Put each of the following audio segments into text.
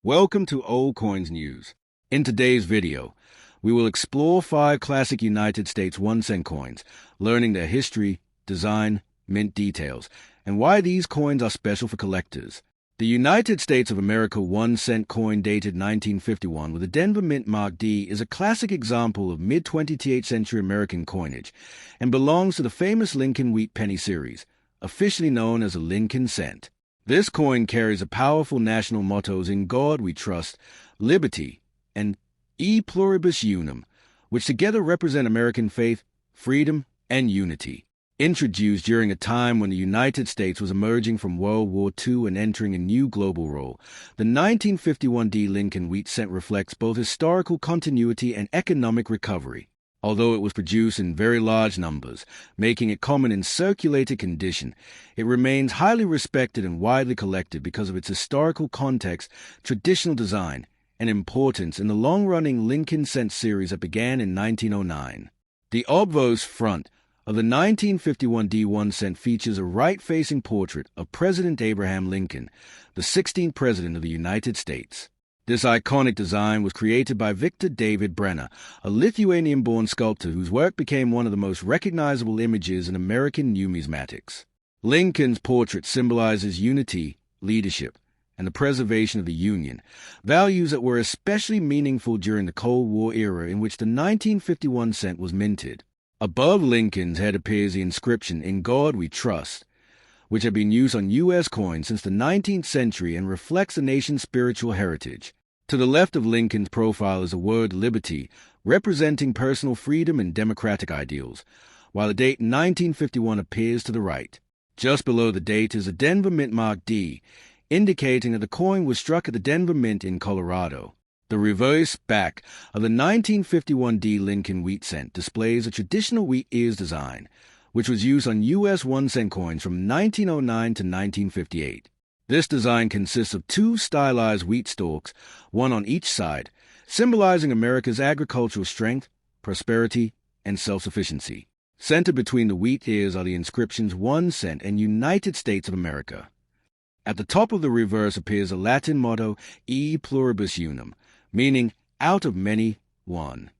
Welcome to Old Coins News. In today's video, we will explore 5 classic United States 1-cent coins, learning their history, design, mint details, and why these coins are special for collectors. The United States of America 1-cent coin dated 1951 with a Denver Mint Mark D is a classic example of mid-20th century American coinage and belongs to the famous Lincoln Wheat Penny series, officially known as a Lincoln cent. This coin carries a powerful national mottos "In God We Trust," "Liberty," and "E Pluribus Unum," which together represent American faith, freedom, and unity. Introduced during a time when the United States was emerging from World War II and entering a new global role, the 1951 D Lincoln Wheat Cent reflects both historical continuity and economic recovery. Although it was produced in very large numbers, making it common in circulated condition, it remains highly respected and widely collected because of its historical context, traditional design, and importance in the long-running Lincoln cent series that began in 1909. The obverse front of the 1951 D1 cent features a right-facing portrait of President Abraham Lincoln, the 16th President of the United States. This iconic design was created by Victor David Brenner, a Lithuanian-born sculptor whose work became one of the most recognizable images in American numismatics. Lincoln's portrait symbolizes unity, leadership, and the preservation of the Union, values that were especially meaningful during the Cold War era in which the 1951 cent was minted. Above Lincoln's head appears the inscription, "In God We Trust," which had been used on U.S. coins since the 19th century and reflects the nation's spiritual heritage. To the left of Lincoln's profile is the word "liberty," representing personal freedom and democratic ideals, while the date 1951 appears to the right. Just below the date is a Denver Mint Mark D, indicating that the coin was struck at the Denver Mint in Colorado. The reverse back of the 1951 D Lincoln Wheat Cent displays a traditional wheat ears design, which was used on U.S. 1-cent coins from 1909 to 1958. This design consists of 2 stylized wheat stalks, one on each side, symbolizing America's agricultural strength, prosperity, and self-sufficiency. Centered between the wheat ears are the inscriptions 1 cent and United States of America. At the top of the reverse appears a Latin motto, "E Pluribus Unum," meaning "out of many, one."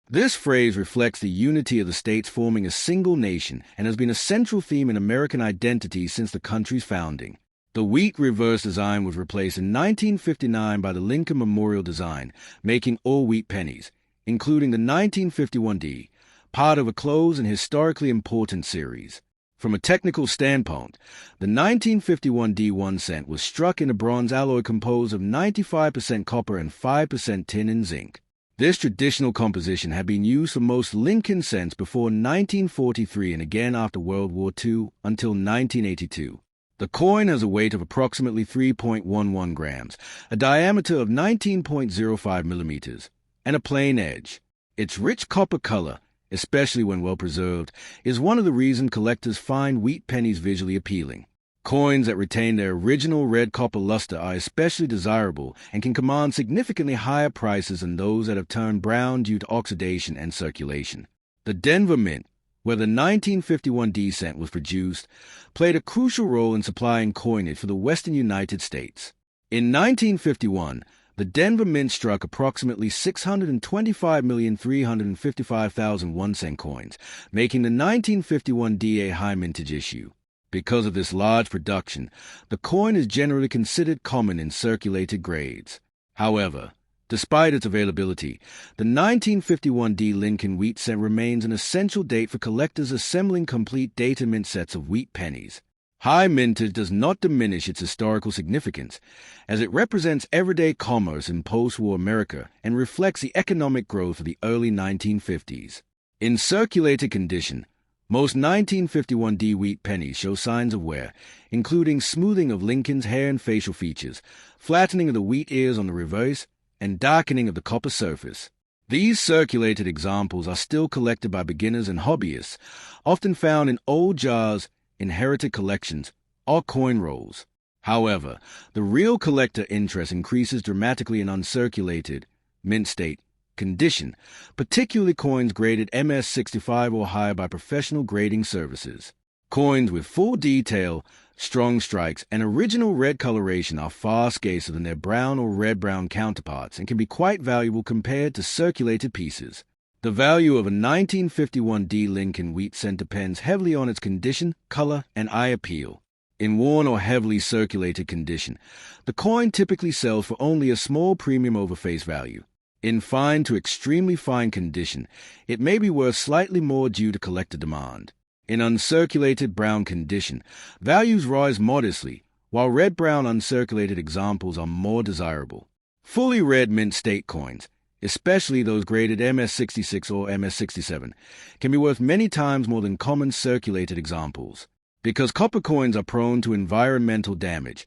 This phrase reflects the unity of the states forming a single nation and has been a central theme in American identity since the country's founding. The wheat reverse design was replaced in 1959 by the Lincoln Memorial design, making all wheat pennies, including the 1951 D, part of a close and historically important series. From a technical standpoint, the 1951 D1 cent was struck in a bronze alloy composed of 95% copper and 5% tin and zinc. This traditional composition had been used for most Lincoln cents before 1943 and again after World War II until 1982. The coin has a weight of approximately 3.11 grams, a diameter of 19.05 millimeters, and a plain edge. Its rich copper color, especially when well preserved, is one of the reasons collectors find wheat pennies visually appealing. Coins that retain their original red copper luster are especially desirable and can command significantly higher prices than those that have turned brown due to oxidation and circulation. The Denver Mint, where the 1951 D cent was produced, played a crucial role in supplying coinage for the western United States. In 1951, the Denver Mint struck approximately 625,355,000 1-cent coins, making the 1951 D a high mintage issue. Because of this large production, the coin is generally considered common in circulated grades. However, despite its availability, the 1951 D Lincoln Wheat Cent remains an essential date for collectors assembling complete data mint sets of wheat pennies. High mintage does not diminish its historical significance, as it represents everyday commerce in post-war America and reflects the economic growth of the early 1950s. In circulated condition, most 1951 D wheat pennies show signs of wear, including smoothing of Lincoln's hair and facial features, flattening of the wheat ears on the reverse, and darkening of the copper surface. These circulated examples are still collected by beginners and hobbyists, often found in old jars, inherited collections, or coin rolls. However, the real collector interest increases dramatically in uncirculated, mint state, condition, particularly coins graded MS-65 or higher by professional grading services. Coins with full detail, strong strikes, and original red coloration are far scarcer than their brown or red-brown counterparts and can be quite valuable compared to circulated pieces. The value of a 1951 D Lincoln wheat cent depends heavily on its condition, color, and eye appeal. In worn or heavily circulated condition, the coin typically sells for only a small premium over face value. In fine to extremely fine condition, it may be worth slightly more due to collector demand. In uncirculated brown condition, values rise modestly, while red-brown uncirculated examples are more desirable. Fully red mint state coins, especially those graded MS-66 or MS-67, can be worth many times more than common circulated examples. Because copper coins are prone to environmental damage,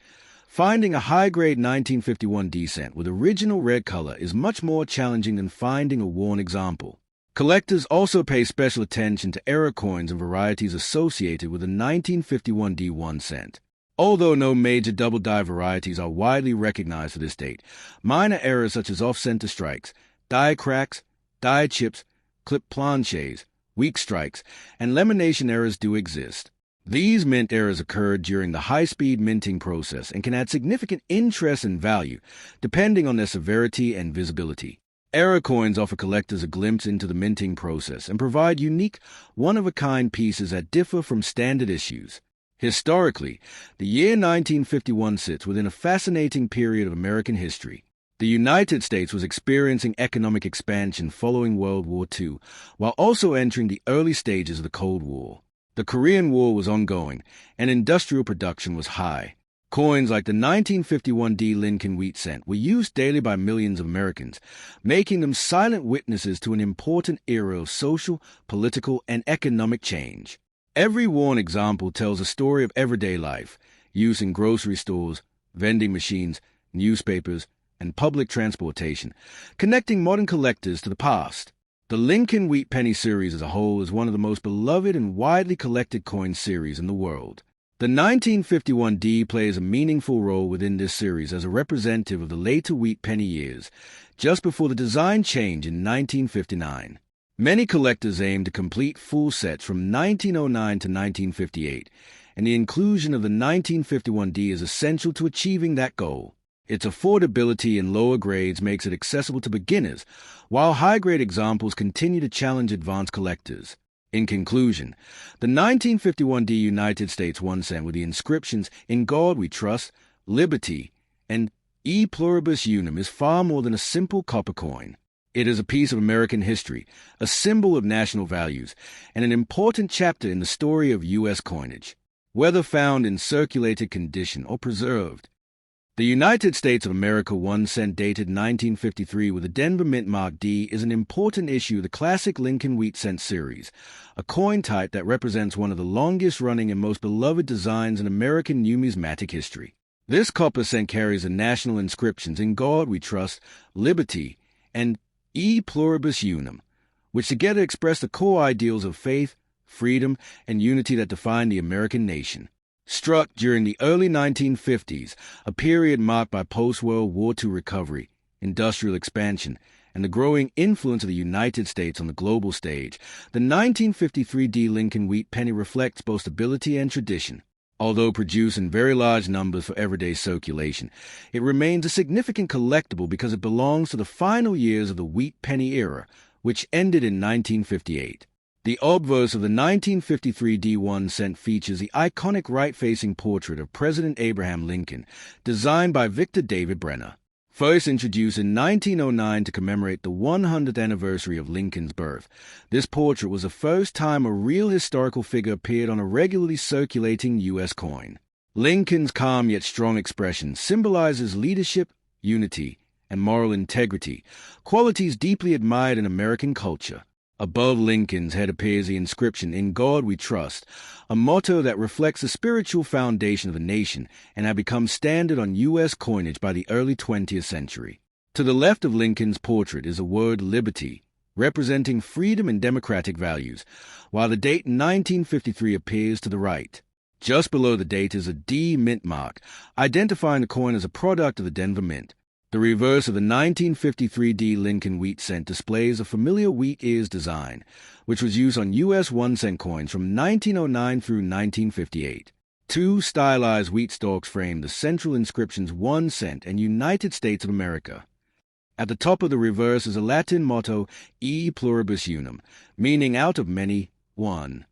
finding a high-grade 1951 D cent with original red color is much more challenging than finding a worn example. Collectors also pay special attention to error coins and varieties associated with the 1951 D 1 cent. Although no major double-die varieties are widely recognized to this date, minor errors such as off-center strikes, die cracks, die chips, clip planches, weak strikes, and lamination errors do exist. These mint errors occurred during the high-speed minting process and can add significant interest and value, depending on their severity and visibility. Error coins offer collectors a glimpse into the minting process and provide unique, one-of-a-kind pieces that differ from standard issues. Historically, the year 1951 sits within a fascinating period of American history. The United States was experiencing economic expansion following World War II, while also entering the early stages of the Cold War. The Korean War was ongoing, and industrial production was high. Coins like the 1951 D Lincoln wheat cent were used daily by millions of Americans, making them silent witnesses to an important era of social, political, and economic change. Every worn example tells a story of everyday life, use in grocery stores, vending machines, newspapers, and public transportation, connecting modern collectors to the past. The Lincoln Wheat Penny series as a whole is one of the most beloved and widely collected coin series in the world. The 1951 D plays a meaningful role within this series as a representative of the later wheat penny years, just before the design change in 1959. Many collectors aim to complete full sets from 1909 to 1958, and the inclusion of the 1951 D is essential to achieving that goal. Its affordability in lower grades makes it accessible to beginners, while high-grade examples continue to challenge advanced collectors. In conclusion, the 1951 D United States 1 cent with the inscriptions "In God We Trust," "Liberty," and "E Pluribus Unum" is far more than a simple copper coin. It is a piece of American history, a symbol of national values, and an important chapter in the story of U.S. coinage. Whether found in circulated condition or preserved, the United States of America 1 cent dated 1953 with a Denver Mint Mark D is an important issue of the classic Lincoln Wheat Cent series, a coin type that represents one of the longest-running and most beloved designs in American numismatic history. This copper cent carries the national inscriptions "In God We Trust," "Liberty," and "E Pluribus Unum," which together express the core ideals of faith, freedom, and unity that define the American nation. Struck during the early 1950s, a period marked by post-World War II recovery, industrial expansion, and the growing influence of the United States on the global stage, the 1953 D Lincoln Wheat Penny reflects both stability and tradition. Although produced in very large numbers for everyday circulation, it remains a significant collectible because it belongs to the final years of the wheat penny era, which ended in 1958. The obverse of the 1953 D 1 cent features the iconic right-facing portrait of President Abraham Lincoln, designed by Victor David Brenner. First introduced in 1909 to commemorate the 100th anniversary of Lincoln's birth, this portrait was the first time a real historical figure appeared on a regularly circulating U.S. coin. Lincoln's calm yet strong expression symbolizes leadership, unity, and moral integrity, qualities deeply admired in American culture. Above Lincoln's head appears the inscription, "In God We Trust," a motto that reflects the spiritual foundation of the nation and had become standard on U.S. coinage by the early 20th century. To the left of Lincoln's portrait is the word "Liberty," representing freedom and democratic values, while the date 1953 appears to the right. Just below the date is a D mint mark, identifying the coin as a product of the Denver Mint. The reverse of the 1953 D Lincoln Wheat Cent displays a familiar wheat ears design, which was used on U.S. 1 cent coins from 1909 through 1958. Two stylized wheat stalks frame the central inscriptions 1 cent and United States of America. At the top of the reverse is a Latin motto, E pluribus unum, meaning out of many, one.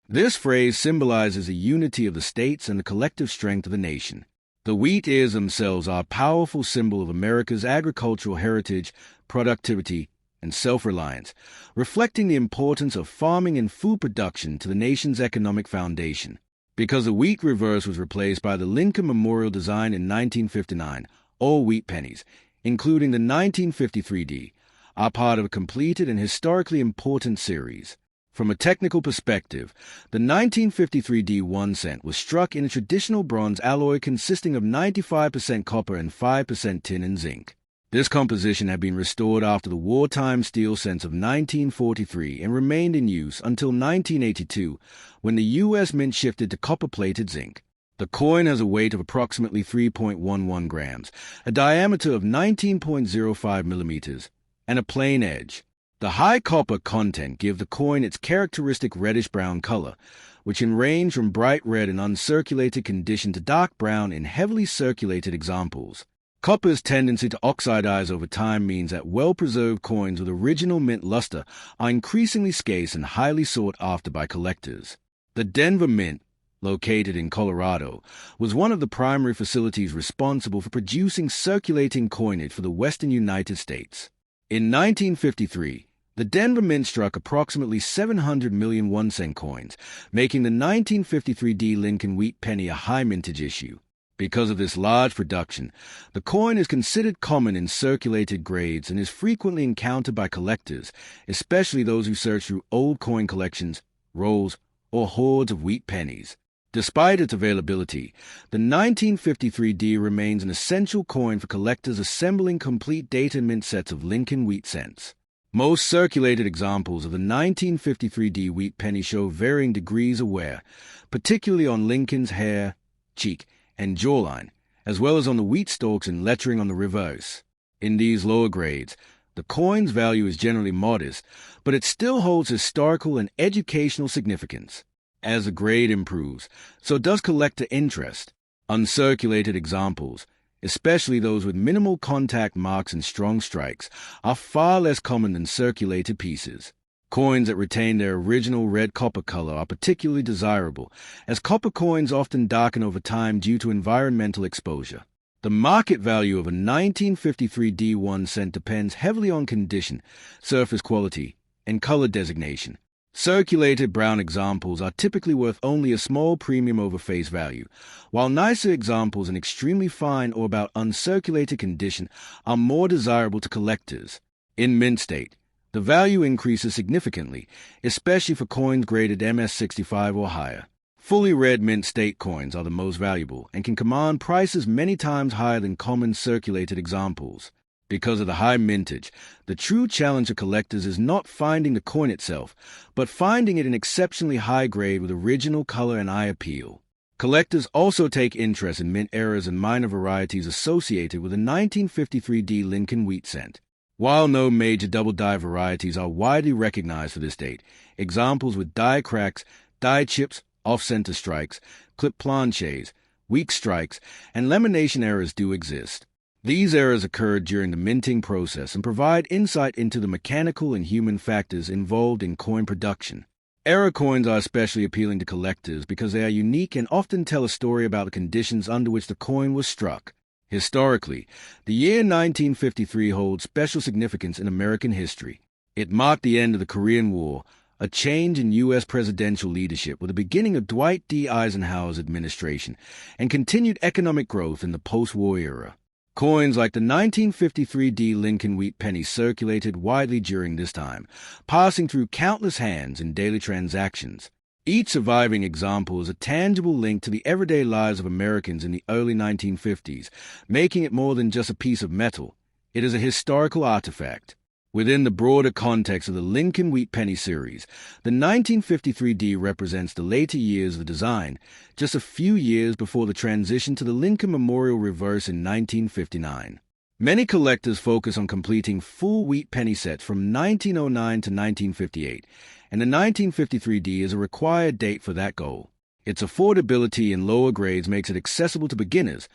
This phrase symbolizes the unity of the states and the collective strength of the nation. The wheat ears themselves are a powerful symbol of America's agricultural heritage, productivity, and self-reliance, reflecting the importance of farming and food production to the nation's economic foundation. Because the wheat reverse was replaced by the Lincoln Memorial design in 1959, all wheat pennies, including the 1953 D, are part of a completed and historically important series. From a technical perspective, the 1953 D 1 cent was struck in a traditional bronze alloy consisting of 95% copper and 5% tin and zinc. This composition had been restored after the wartime steel cents of 1943 and remained in use until 1982, when the U.S. Mint shifted to copper-plated zinc. The coin has a weight of approximately 3.11 grams, a diameter of 19.05 millimeters, and a plain edge. The high copper content give the coin its characteristic reddish-brown color, which can range from bright red in uncirculated condition to dark brown in heavily circulated examples. Copper's tendency to oxidize over time means that well-preserved coins with original mint luster are increasingly scarce and highly sought after by collectors. The Denver Mint, located in Colorado, was one of the primary facilities responsible for producing circulating coinage for the western United States. In 1953, the Denver Mint struck approximately 700 million 1 cent coins, making the 1953 D Lincoln wheat penny a high mintage issue. Because of this large production, the coin is considered common in circulated grades and is frequently encountered by collectors, especially those who search through old coin collections, rolls, or hoards of wheat pennies. Despite its availability, the 1953 D remains an essential coin for collectors assembling complete date and mint sets of Lincoln wheat cents. Most circulated examples of the 1953 D wheat penny show varying degrees of wear, particularly on Lincoln's hair, cheek, and jawline, as well as on the wheat stalks and lettering on the reverse. In these lower grades, the coin's value is generally modest, but it still holds historical and educational significance. As the grade improves, so does collector interest. Uncirculated examples, especially those with minimal contact marks and strong strikes, are far less common than circulated pieces. Coins that retain their original red copper color are particularly desirable, as copper coins often darken over time due to environmental exposure. The market value of a 1953 D 1 cent depends heavily on condition, surface quality, and color designation. Circulated brown examples are typically worth only a small premium over face value, while nicer examples in extremely fine or about uncirculated condition are more desirable to collectors. In mint state, the value increases significantly, especially for coins graded MS65 or higher. Fully red mint state coins are the most valuable and can command prices many times higher than common circulated examples. Because of the high mintage, the true challenge of collectors is not finding the coin itself, but finding it in exceptionally high grade with original color and eye appeal. Collectors also take interest in mint errors and minor varieties associated with the 1953 D Lincoln wheat cent. While no major double-die varieties are widely recognized for this date, examples with die cracks, die chips, off-center strikes, clip planches, weak strikes, and lamination errors do exist. These errors occurred during the minting process and provide insight into the mechanical and human factors involved in coin production. Error coins are especially appealing to collectors because they are unique and often tell a story about the conditions under which the coin was struck. Historically, the year 1953 holds special significance in American history. It marked the end of the Korean War, a change in U.S. presidential leadership with the beginning of Dwight D. Eisenhower's administration, and continued economic growth in the post-war era. Coins like the 1953 D Lincoln wheat penny circulated widely during this time, passing through countless hands in daily transactions. Each surviving example is a tangible link to the everyday lives of Americans in the early 1950s, making it more than just a piece of metal. It is a historical artifact. Within the broader context of the Lincoln wheat penny series, the 1953 D represents the later years of the design, just a few years before the transition to the Lincoln Memorial reverse in 1959. Many collectors focus on completing full wheat penny sets from 1909 to 1958, and the 1953 D is a required date for that goal. Its affordability in lower grades makes it accessible to beginners,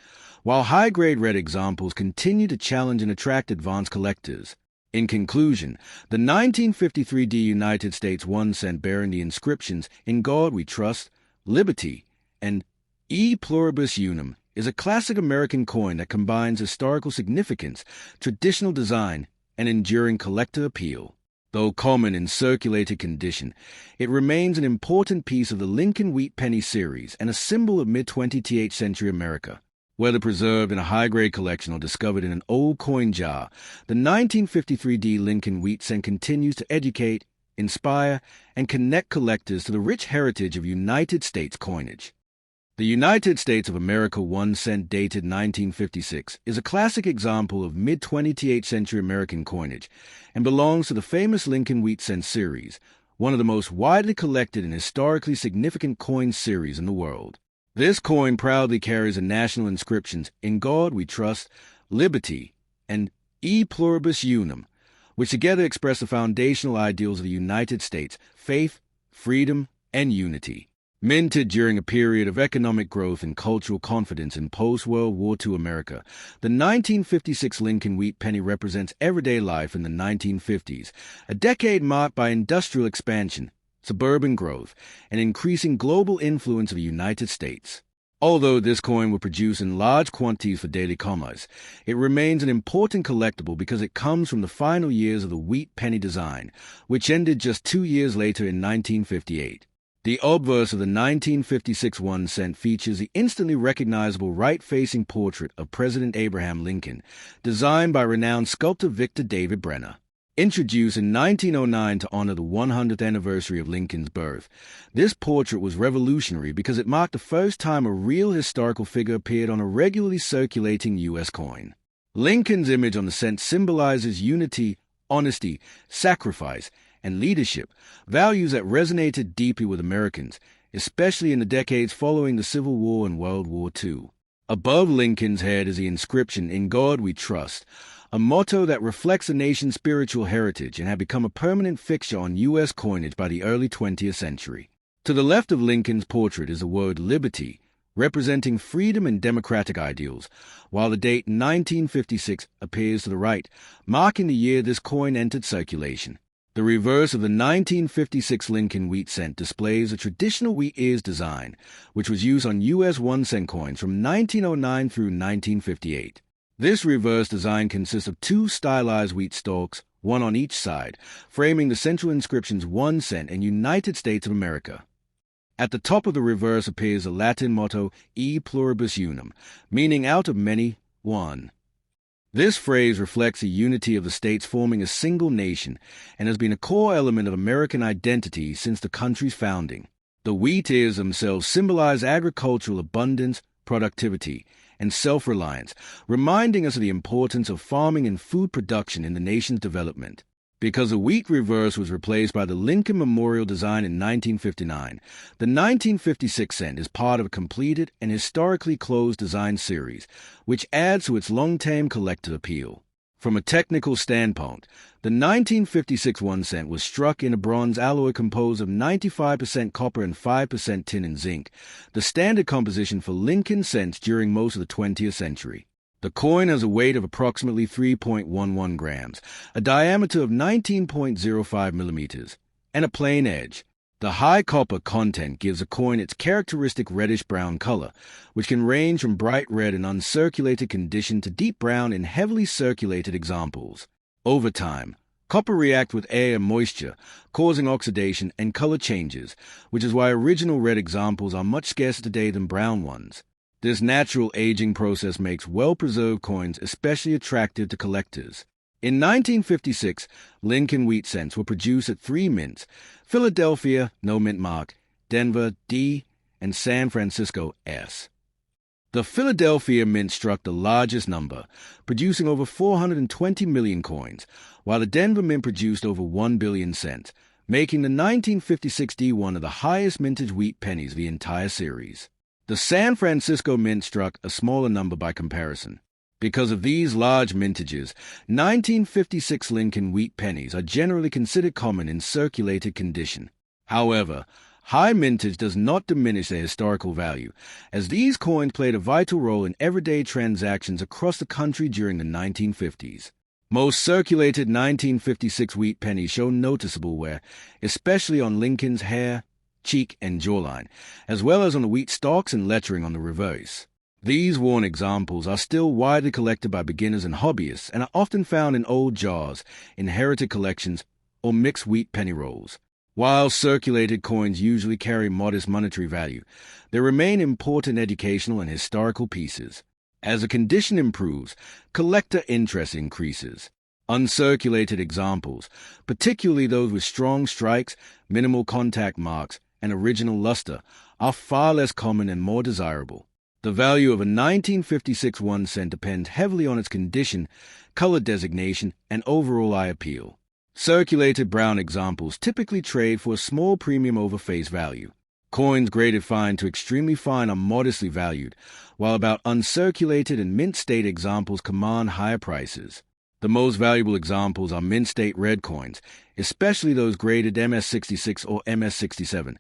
while high-grade red examples continue to challenge and attract advanced collectors. In conclusion, the 1953 United States 1 cent bearing the inscriptions "In God We Trust," "Liberty," and "E Pluribus Unum" is a classic American coin that combines historical significance, traditional design, and enduring collector appeal. Though common in circulated condition, it remains an important piece of the Lincoln Wheat Penny series and a symbol of mid-20th century America. Whether preserved in a high-grade collection or discovered in an old coin jar, the 1953 Lincoln Wheat Cent continues to educate, inspire, and connect collectors to the rich heritage of United States coinage. The United States of America 1 cent dated 1956 is a classic example of mid-20th century American coinage and belongs to the famous Lincoln Wheat Cent series, one of the most widely collected and historically significant coin series in the world. This coin proudly carries the national inscriptions "In God We Trust," "Liberty," and "E Pluribus Unum," which together express the foundational ideals of the United States: faith, freedom, and unity. Minted during a period of economic growth and cultural confidence in post-World War II America, the 1956 Lincoln Wheat Penny represents everyday life in the 1950s, a decade marked by industrial expansion, suburban growth, and increasing global influence of the United States. Although this coin was produced in large quantities for daily commerce, it remains an important collectible because it comes from the final years of the wheat penny design, which ended just 2 years later in 1958. The obverse of the 1956 1 cent features the instantly recognizable right-facing portrait of President Abraham Lincoln, designed by renowned sculptor Victor David Brenner. Introduced in 1909 to honor the 100th anniversary of Lincoln's birth, this portrait was revolutionary because it marked the first time a real historical figure appeared on a regularly circulating U.S. coin. Lincoln's image on the cent symbolizes unity, honesty, sacrifice, and leadership, values that resonated deeply with Americans, especially in the decades following the Civil War and World War II. Above Lincoln's head is the inscription "In God We Trust," a motto that reflects the nation's spiritual heritage and had become a permanent fixture on U.S. coinage by the early 20th century. To the left of Lincoln's portrait is the word "Liberty," representing freedom and democratic ideals, while the date 1956 appears to the right, marking the year this coin entered circulation. The reverse of the 1956 Lincoln Wheat Cent displays a traditional wheat ears design, which was used on U.S. 1 cent coins from 1909 through 1958. This reverse design consists of 2 stylized wheat stalks, one on each side, framing the central inscriptions 1 cent and United States of America. At the top of the reverse appears the Latin motto "E Pluribus Unum," meaning "out of many, one." This phrase reflects the unity of the states forming a single nation and has been a core element of American identity since the country's founding. The wheat ears themselves symbolize agricultural abundance, productivity, and self-reliance, reminding us of the importance of farming and food production in the nation's development. Because the wheat reverse was replaced by the Lincoln Memorial design in 1959, the 1956 cent is part of a completed and historically closed design series, which adds to its long-term collector appeal. From a technical standpoint, the 1956 1 cent was struck in a bronze alloy composed of 95% copper and 5% tin and zinc, the standard composition for Lincoln cents during most of the 20th century. The coin has a weight of approximately 3.11 grams, a diameter of 19.05 millimeters, and a plain edge. The high copper content gives the coin its characteristic reddish-brown color, which can range from bright red in uncirculated condition to deep brown in heavily circulated examples. Over time, copper reacts with air and moisture, causing oxidation and color changes, which is why original red examples are much scarcer today than brown ones. This natural aging process makes well-preserved coins especially attractive to collectors. In 1956, Lincoln Wheat Cents were produced at 3 mints: Philadelphia, no mint mark; Denver, D; and San Francisco, S. The Philadelphia Mint struck the largest number, producing over 420 million coins, while the Denver Mint produced over 1 billion cents, making the 1956 D one of the highest mintage wheat pennies of the entire series. The San Francisco Mint struck a smaller number by comparison. Because of these large mintages, 1956 Lincoln wheat pennies are generally considered common in circulated condition. However, High mintage does not diminish their historical value, as these coins played a vital role in everyday transactions across the country during the 1950s. Most circulated 1956 wheat pennies show noticeable wear, especially on Lincoln's hair, cheek, and jawline, as well as on the wheat stalks and lettering on the reverse. These worn examples are still widely collected by beginners and hobbyists and are often found in old jars, inherited collections, or mixed wheat penny rolls. While circulated coins usually carry modest monetary value, they remain important educational and historical pieces. As the condition improves, collector interest increases. Uncirculated examples, particularly those with strong strikes, minimal contact marks, and original luster, are far less common and more desirable. The value of a 1956 1 cent depends heavily on its condition, color designation, and overall eye appeal. Circulated brown examples typically trade for a small premium over face value. Coins graded fine to extremely fine are modestly valued, while about uncirculated and mint state examples command higher prices. The most valuable examples are mint state red coins, especially those graded MS66 or MS67,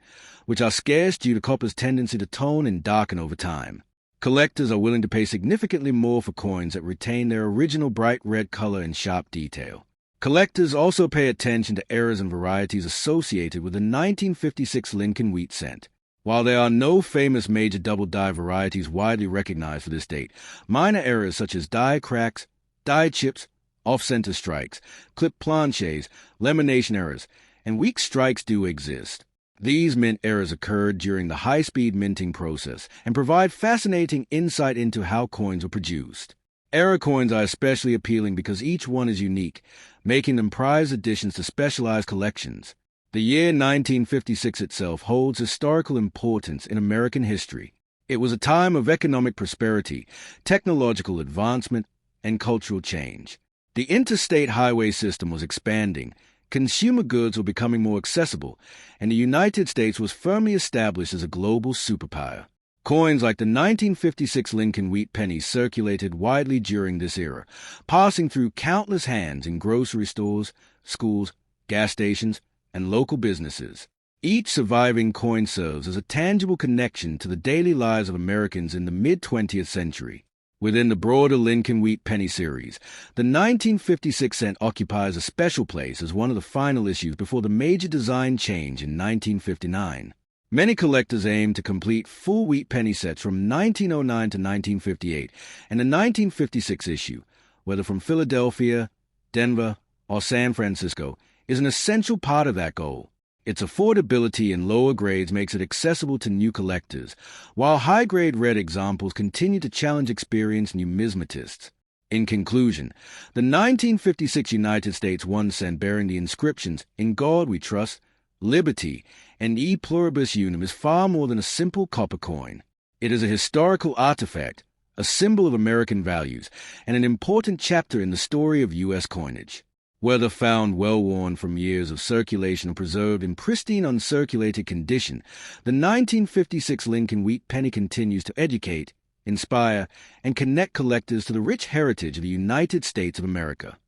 which are scarce due to copper's tendency to tone and darken over time. Collectors are willing to pay significantly more for coins that retain their original bright red color and sharp detail. Collectors also pay attention to errors and varieties associated with the 1956 Lincoln wheat cent. While there are no famous major double-die varieties widely recognized for this date, minor errors such as die cracks, die chips, off-center strikes, clip planches, lamination errors, and weak strikes do exist. These mint errors occurred during the high-speed minting process and provide fascinating insight into how coins were produced. Error coins are especially appealing because each one is unique, making them prized additions to specialized collections. The year 1956 itself holds historical importance in American history. It was a time of economic prosperity, technological advancement, and cultural change. The interstate highway system was expanding, consumer goods were becoming more accessible, and the United States was firmly established as a global superpower. Coins like the 1956 Lincoln wheat penny circulated widely during this era, passing through countless hands in grocery stores, schools, gas stations, and local businesses. Each surviving coin serves as a tangible connection to the daily lives of Americans in the mid-20th century. Within the broader Lincoln wheat penny series, the 1956 cent occupies a special place as one of the final issues before the major design change in 1959. Many collectors aim to complete full wheat penny sets from 1909 to 1958 and the 1956 issue, whether from Philadelphia, Denver, or San Francisco, is an essential part of that goal. Its affordability in lower grades makes it accessible to new collectors, while high-grade red examples continue to challenge experienced numismatists. In conclusion, the 1956 United States 1 cent bearing the inscriptions, "In God We Trust," "Liberty," and "E Pluribus Unum" is far more than a simple copper coin. It is a historical artifact, a symbol of American values, and an important chapter in the story of U.S. coinage. Whether found well-worn from years of circulation or preserved in pristine uncirculated condition, the 1956 Lincoln wheat penny continues to educate, inspire, and connect collectors to the rich heritage of the United States of America.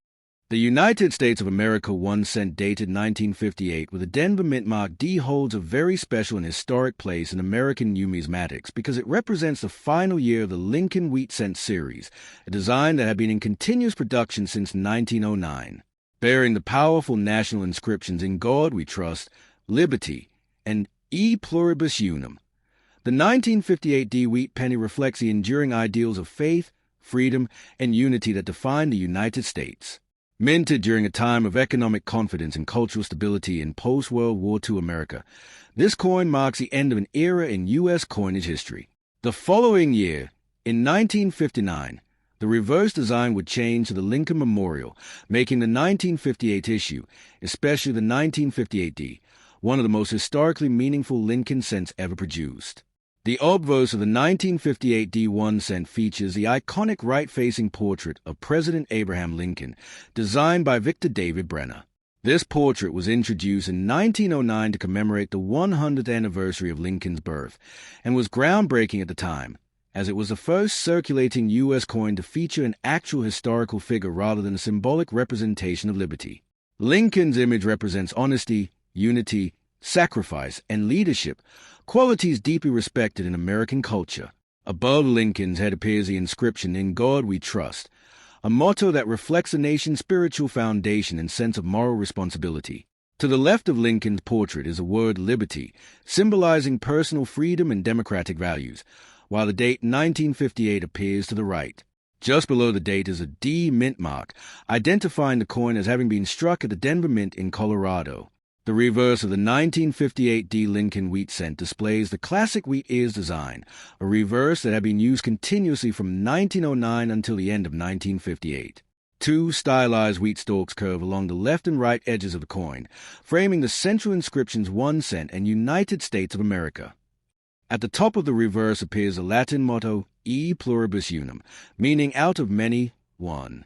The United States of America 1 cent dated 1958 with a Denver mint mark D holds a very special and historic place in American numismatics because it represents the final year of the Lincoln wheat cent series, a design that had been in continuous production since 1909. Bearing the powerful national inscriptions "In God We Trust," "Liberty," and "E Pluribus Unum." The 1958 D wheat penny reflects the enduring ideals of faith, freedom, and unity that define the United States. Minted during a time of economic confidence and cultural stability in post-World War II America, this coin marks the end of an era in U.S. coinage history. The following year, in 1959, the reverse design would change to the Lincoln Memorial, making the 1958 issue, especially the 1958 D, one of the most historically meaningful Lincoln cents ever produced. The obverse of the 1958 D 1 cent features the iconic right-facing portrait of President Abraham Lincoln, designed by Victor David Brenner. This portrait was introduced in 1909 to commemorate the 100th anniversary of Lincoln's birth, and was groundbreaking at the time, as it was the first circulating U.S. coin to feature an actual historical figure rather than a symbolic representation of liberty. Lincoln's image represents honesty, unity, sacrifice, and leadership, qualities deeply respected in American culture. Above Lincoln's head appears the inscription, "In God We Trust," a motto that reflects the nation's spiritual foundation and sense of moral responsibility. To the left of Lincoln's portrait is the word liberty, symbolizing personal freedom and democratic values, while the date 1958 appears to the right. Just below the date is a D mint mark, identifying the coin as having been struck at the Denver Mint in Colorado. The reverse of the 1958 D Lincoln wheat cent displays the classic wheat ears design, a reverse that had been used continuously from 1909 until the end of 1958. Two stylized wheat stalks curve along the left and right edges of the coin, framing the central inscriptions 1 cent and United States of America. At the top of the reverse appears the Latin motto, E pluribus unum, meaning out of many, one.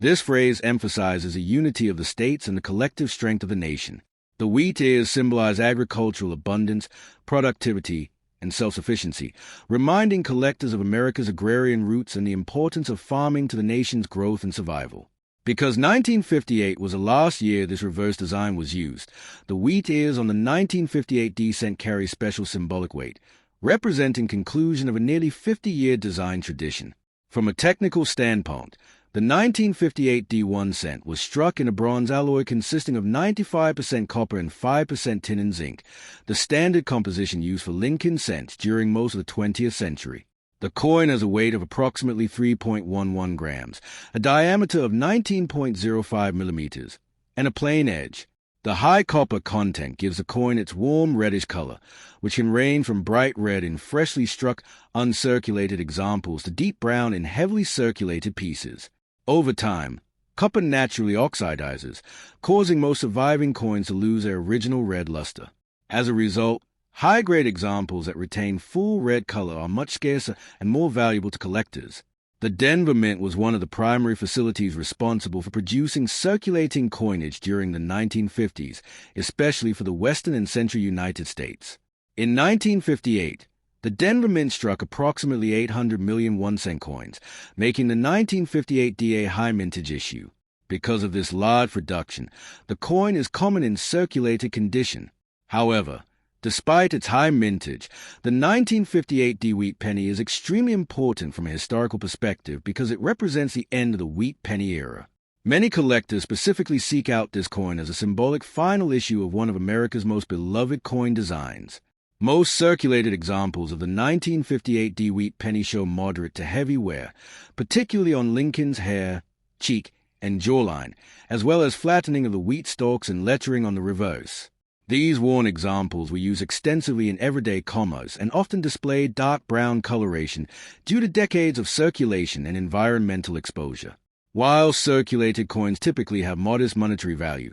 This phrase emphasizes the unity of the states and the collective strength of the nation. The wheat ears symbolize agricultural abundance, productivity, and self-sufficiency, reminding collectors of America's agrarian roots and the importance of farming to the nation's growth and survival. Because 1958 was the last year this reverse design was used, the wheat ears on the 1958 D cent carry special symbolic weight, representing conclusion of a nearly 50-year design tradition. From a technical standpoint, the 1958 D1 cent was struck in a bronze alloy consisting of 95% copper and 5% tin and zinc, the standard composition used for Lincoln cents during most of the 20th century. The coin has a weight of approximately 3.11 grams, a diameter of 19.05 millimeters, and a plain edge. The high copper content gives the coin its warm reddish color, which can range from bright red in freshly struck, uncirculated examples to deep brown in heavily circulated pieces. Over time, copper naturally oxidizes, causing most surviving coins to lose their original red luster. As a result, high-grade examples that retain full red color are much scarcer and more valuable to collectors. The Denver Mint was one of the primary facilities responsible for producing circulating coinage during the 1950s, especially for the western and central United States. In 1958, the Denver Mint struck approximately 800 million 1-cent coins, making the 1958 DA high mintage issue. Because of this large production, the coin is common in circulated condition. However, despite its high mintage, the 1958 D wheat penny is extremely important from a historical perspective because it represents the end of the wheat penny era. Many collectors specifically seek out this coin as a symbolic final issue of one of America's most beloved coin designs. Most circulated examples of the 1958 D wheat penny show moderate to heavy wear, particularly on Lincoln's hair, cheek, and jawline, as well as flattening of the wheat stalks and lettering on the reverse. These worn examples were used extensively in everyday commerce and often displayed dark brown coloration due to decades of circulation and environmental exposure. While circulated coins typically have modest monetary value,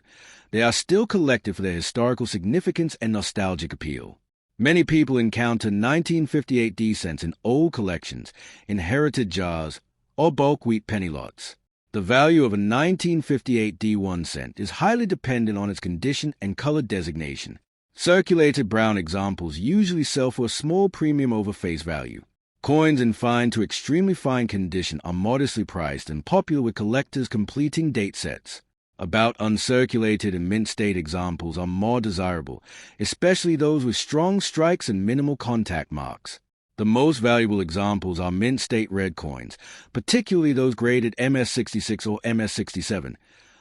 they are still collected for their historical significance and nostalgic appeal. Many people encounter 1958 D cents in old collections, inherited jars, or bulk wheat penny lots. The value of a 1958 D1 cent is highly dependent on its condition and color designation. Circulated brown examples usually sell for a small premium over face value. Coins in fine to extremely fine condition are modestly priced and popular with collectors completing date sets. About uncirculated and mint state examples are more desirable, especially those with strong strikes and minimal contact marks. The most valuable examples are mint state red coins, particularly those graded MS66 or MS67,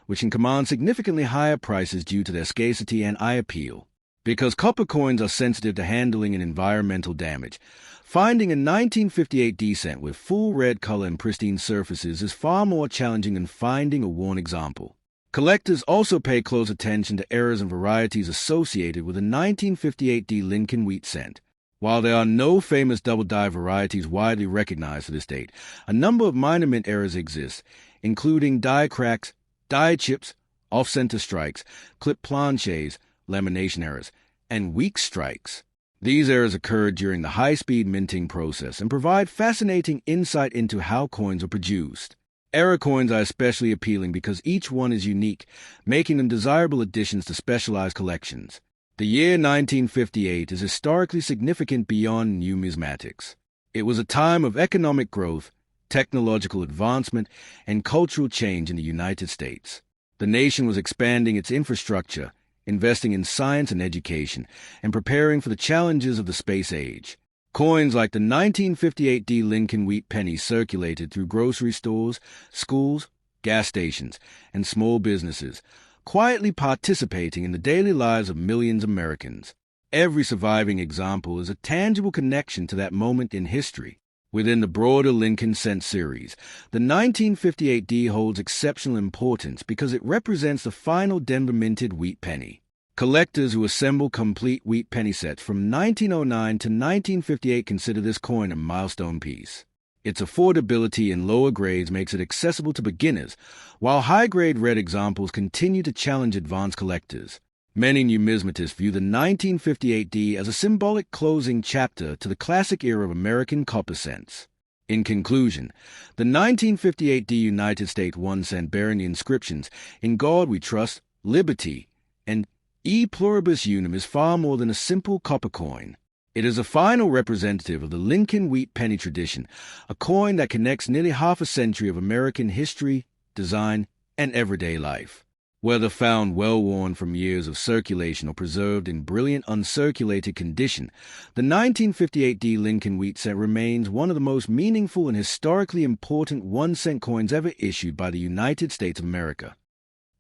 which can command significantly higher prices due to their scarcity and eye appeal. Because copper coins are sensitive to handling and environmental damage, finding a 1958 D cent with full red color and pristine surfaces is far more challenging than finding a worn example. Collectors also pay close attention to errors and varieties associated with the 1958 D Lincoln wheat cent. While there are no famous double-die varieties widely recognized to this date, a number of minor mint errors exist, including die cracks, die chips, off-center strikes, clip planches, lamination errors, and weak strikes. These errors occurred during the high-speed minting process and provide fascinating insight into how coins are produced. Error coins are especially appealing because each one is unique, making them desirable additions to specialized collections. The year 1958 is historically significant beyond numismatics. It was a time of economic growth, technological advancement, and cultural change in the United States. The nation was expanding its infrastructure, investing in science and education, and preparing for the challenges of the space age. Coins like the 1958 D Lincoln wheat penny circulated through grocery stores, schools, gas stations, and small businesses, quietly participating in the daily lives of millions of Americans. Every surviving example is a tangible connection to that moment in history. Within the broader Lincoln cent series, the 1958 D holds exceptional importance because it represents the final Denver minted wheat penny. Collectors who assemble complete wheat penny sets from 1909 to 1958 consider this coin a milestone piece. Its affordability in lower grades makes it accessible to beginners, while high-grade red examples continue to challenge advanced collectors. Many numismatists view the 1958 D as a symbolic closing chapter to the classic era of American copper cents. In conclusion, the 1958 D United States 1 cent bearing the inscriptions, "In God We Trust, Liberty," and "E Pluribus Unum" is far more than a simple copper coin. It is a final representative of the Lincoln wheat penny tradition, a coin that connects nearly half a century of American history, design, and everyday life. Whether found well-worn from years of circulation or preserved in brilliant uncirculated condition, the 1958 D Lincoln wheat cent remains one of the most meaningful and historically important 1 cent coins ever issued by the United States of America.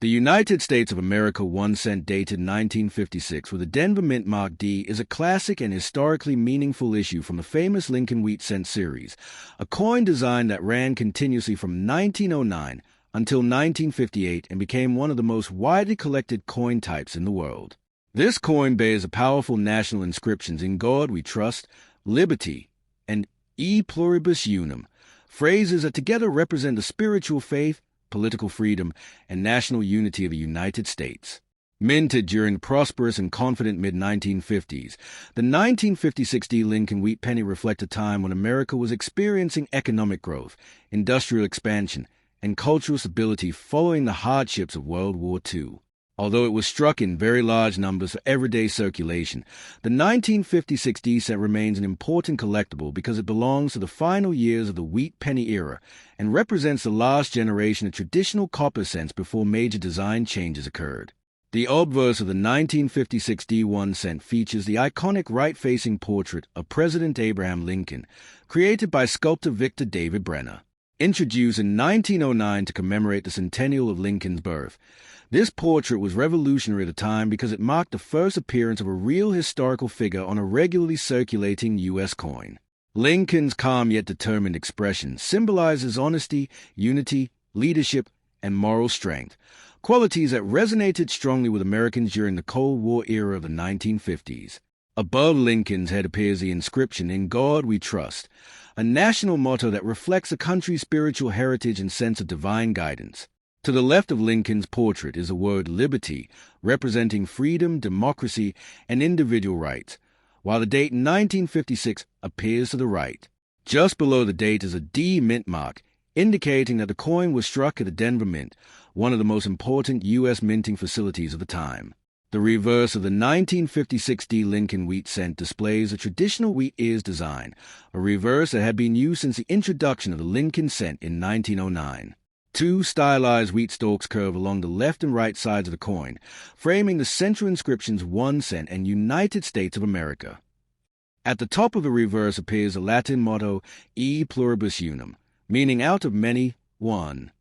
The United States of America 1 cent dated 1956 with a Denver Mint Mark D is a classic and historically meaningful issue from the famous Lincoln wheat cent series, a coin design that ran continuously from 1909 until 1958 and became one of the most widely collected coin types in the world. This coin bears the powerful national inscriptions "In God We Trust," "Liberty," and "E Pluribus Unum," phrases that together represent the spiritual faith, political freedom, and national unity of the United States. Minted during the prosperous and confident mid-1950s, the 1956 D Lincoln wheat penny reflects a time when America was experiencing economic growth, industrial expansion, and cultural stability following the hardships of World War II. Although it was struck in very large numbers for everyday circulation, the 1956 D cent remains an important collectible because it belongs to the final years of the wheat penny era and represents the last generation of traditional copper cents before major design changes occurred. The obverse of the 1956 D 1 cent features the iconic right-facing portrait of President Abraham Lincoln, created by sculptor Victor David Brenner. Introduced in 1909 to commemorate the centennial of Lincoln's birth, this portrait was revolutionary at the time because it marked the first appearance of a real historical figure on a regularly circulating U.S. coin. Lincoln's calm yet determined expression symbolizes honesty, unity, leadership, and moral strength, qualities that resonated strongly with Americans during the Cold War era of the 1950s. Above Lincoln's head appears the inscription, "In God We Trust," a national motto that reflects the country's spiritual heritage and sense of divine guidance. To the left of Lincoln's portrait is the word "Liberty," representing freedom, democracy, and individual rights, while the date 1956 appears to the right. Just below the date is a D mint mark, indicating that the coin was struck at the Denver Mint, one of the most important U.S. minting facilities of the time. The reverse of the 1956 D Lincoln wheat cent displays a traditional wheat ears design, a reverse that had been used since the introduction of the Lincoln cent in 1909. Two stylized wheat stalks curve along the left and right sides of the coin, framing the central inscriptions 1 cent and United States of America. At the top of the reverse appears the Latin motto "E Pluribus Unum," meaning "out of many, one."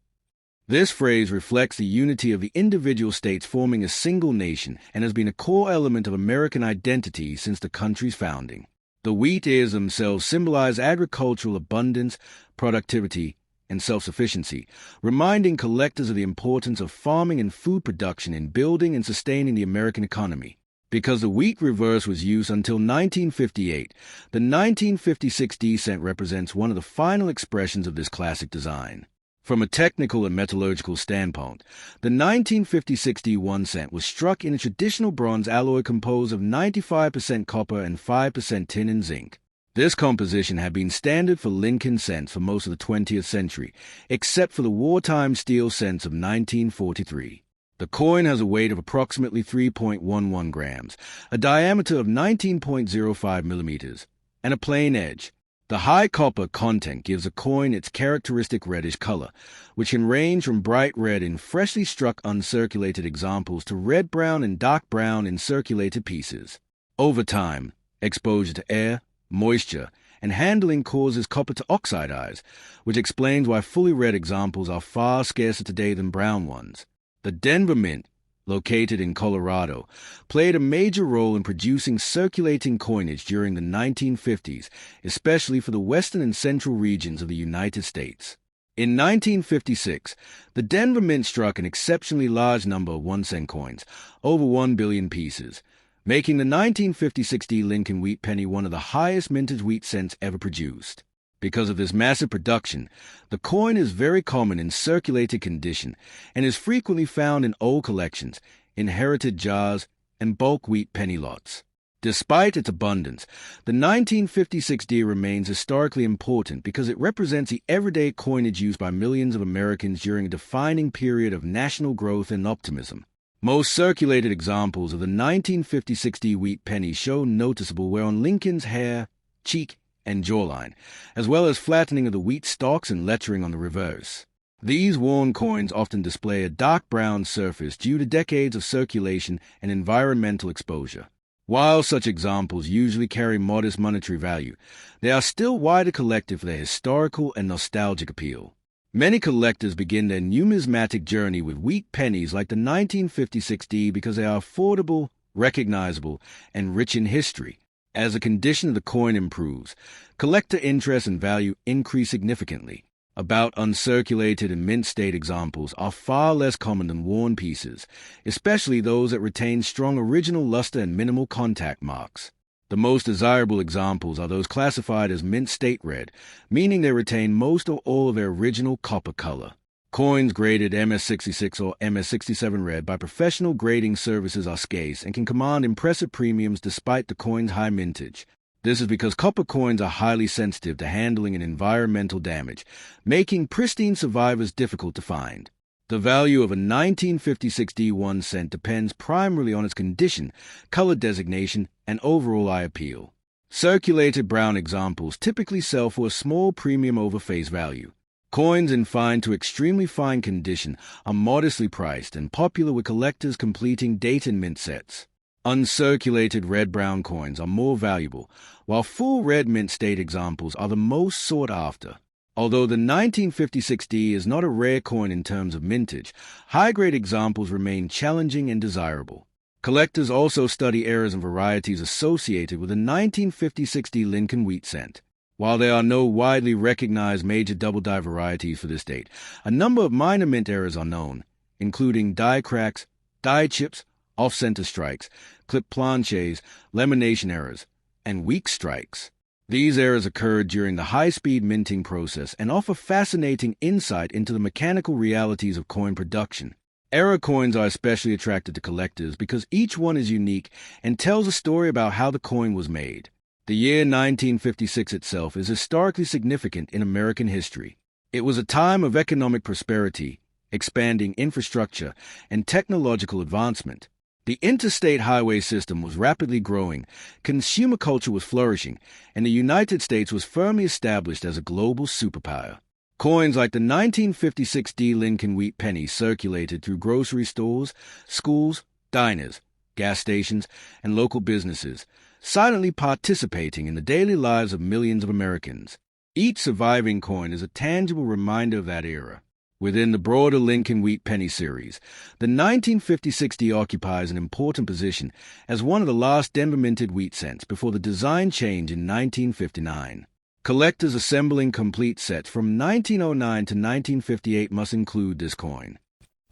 This phrase reflects the unity of the individual states forming a single nation and has been a core element of American identity since the country's founding. The wheat ears themselves symbolize agricultural abundance, productivity, and self-sufficiency, reminding collectors of the importance of farming and food production in building and sustaining the American economy. Because the wheat reverse was used until 1958, the 1956 D cent represents one of the final expressions of this classic design. From a technical and metallurgical standpoint, the 1956 D 1 cent was struck in a traditional bronze alloy composed of 95% copper and 5% tin and zinc. This composition had been standard for Lincoln cents for most of the 20th century, except for the wartime steel cents of 1943. The coin has a weight of approximately 3.11 grams, a diameter of 19.05 millimeters, and a plain edge. The high copper content gives a coin its characteristic reddish color, which can range from bright red in freshly struck uncirculated examples to red-brown and dark brown in circulated pieces. Over time, exposure to air, moisture, and handling causes copper to oxidize, which explains why fully red examples are far scarcer today than brown ones. The Denver Mint, located in Colorado, played a major role in producing circulating coinage during the 1950s, especially for the western and central regions of the United States. In 1956, the Denver Mint struck an exceptionally large number of 1-cent coins, over 1 billion pieces, making the 1956 D Lincoln wheat penny one of the highest minted wheat cents ever produced. Because of this massive production, the coin is very common in circulated condition and is frequently found in old collections, inherited jars, and bulk wheat penny lots. Despite its abundance, the 1956 D remains historically important because it represents the everyday coinage used by millions of Americans during a defining period of national growth and optimism. Most circulated examples of the 1956 D wheat penny show noticeable wear on Lincoln's hair, cheek, and jawline, as well as flattening of the wheat stalks and lettering on the reverse. These worn coins often display a dark brown surface due to decades of circulation and environmental exposure. While such examples usually carry modest monetary value, they are still widely collected for their historical and nostalgic appeal. Many collectors begin their numismatic journey with wheat pennies like the 1956 D because they are affordable, recognizable, and rich in history. As the condition of the coin improves, collector interest and value increase significantly. About uncirculated and mint state examples are far less common than worn pieces, especially those that retain strong original luster and minimal contact marks. The most desirable examples are those classified as mint state red, meaning they retain most or all of their original copper color. Coins graded MS66 or MS67 red by professional grading services are scarce and can command impressive premiums despite the coin's high mintage. This is because copper coins are highly sensitive to handling and environmental damage, making pristine survivors difficult to find. The value of a 1956 D 1 cent depends primarily on its condition, color designation, and overall eye appeal. Circulated brown examples typically sell for a small premium over face value. Coins in fine to extremely fine condition are modestly priced and popular with collectors completing date and mint sets. Uncirculated red-brown coins are more valuable, while full red mint state examples are the most sought after. Although the 1956 D is not a rare coin in terms of mintage, high-grade examples remain challenging and desirable. Collectors also study errors and varieties associated with the 1956 D Lincoln wheat cent. While there are no widely recognized major double-die varieties for this date, a number of minor mint errors are known, including die cracks, die chips, off-center strikes, clip planches, lamination errors, and weak strikes. These errors occurred during the high-speed minting process and offer fascinating insight into the mechanical realities of coin production. Error coins are especially attractive to collectors because each one is unique and tells a story about how the coin was made. The year 1956 itself is historically significant in American history. It was a time of economic prosperity, expanding infrastructure, and technological advancement. The interstate highway system was rapidly growing, consumer culture was flourishing, and the United States was firmly established as a global superpower. Coins like the 1956 D Lincoln wheat penny circulated through grocery stores, schools, diners, gas stations, and local businesses, silently participating in the daily lives of millions of Americans. Each surviving coin is a tangible reminder of that era. Within the broader Lincoln wheat penny series, the 1956 D occupies an important position as one of the last Denver minted wheat cents before the design change in 1959. Collectors assembling complete sets from 1909 to 1958 must include this coin.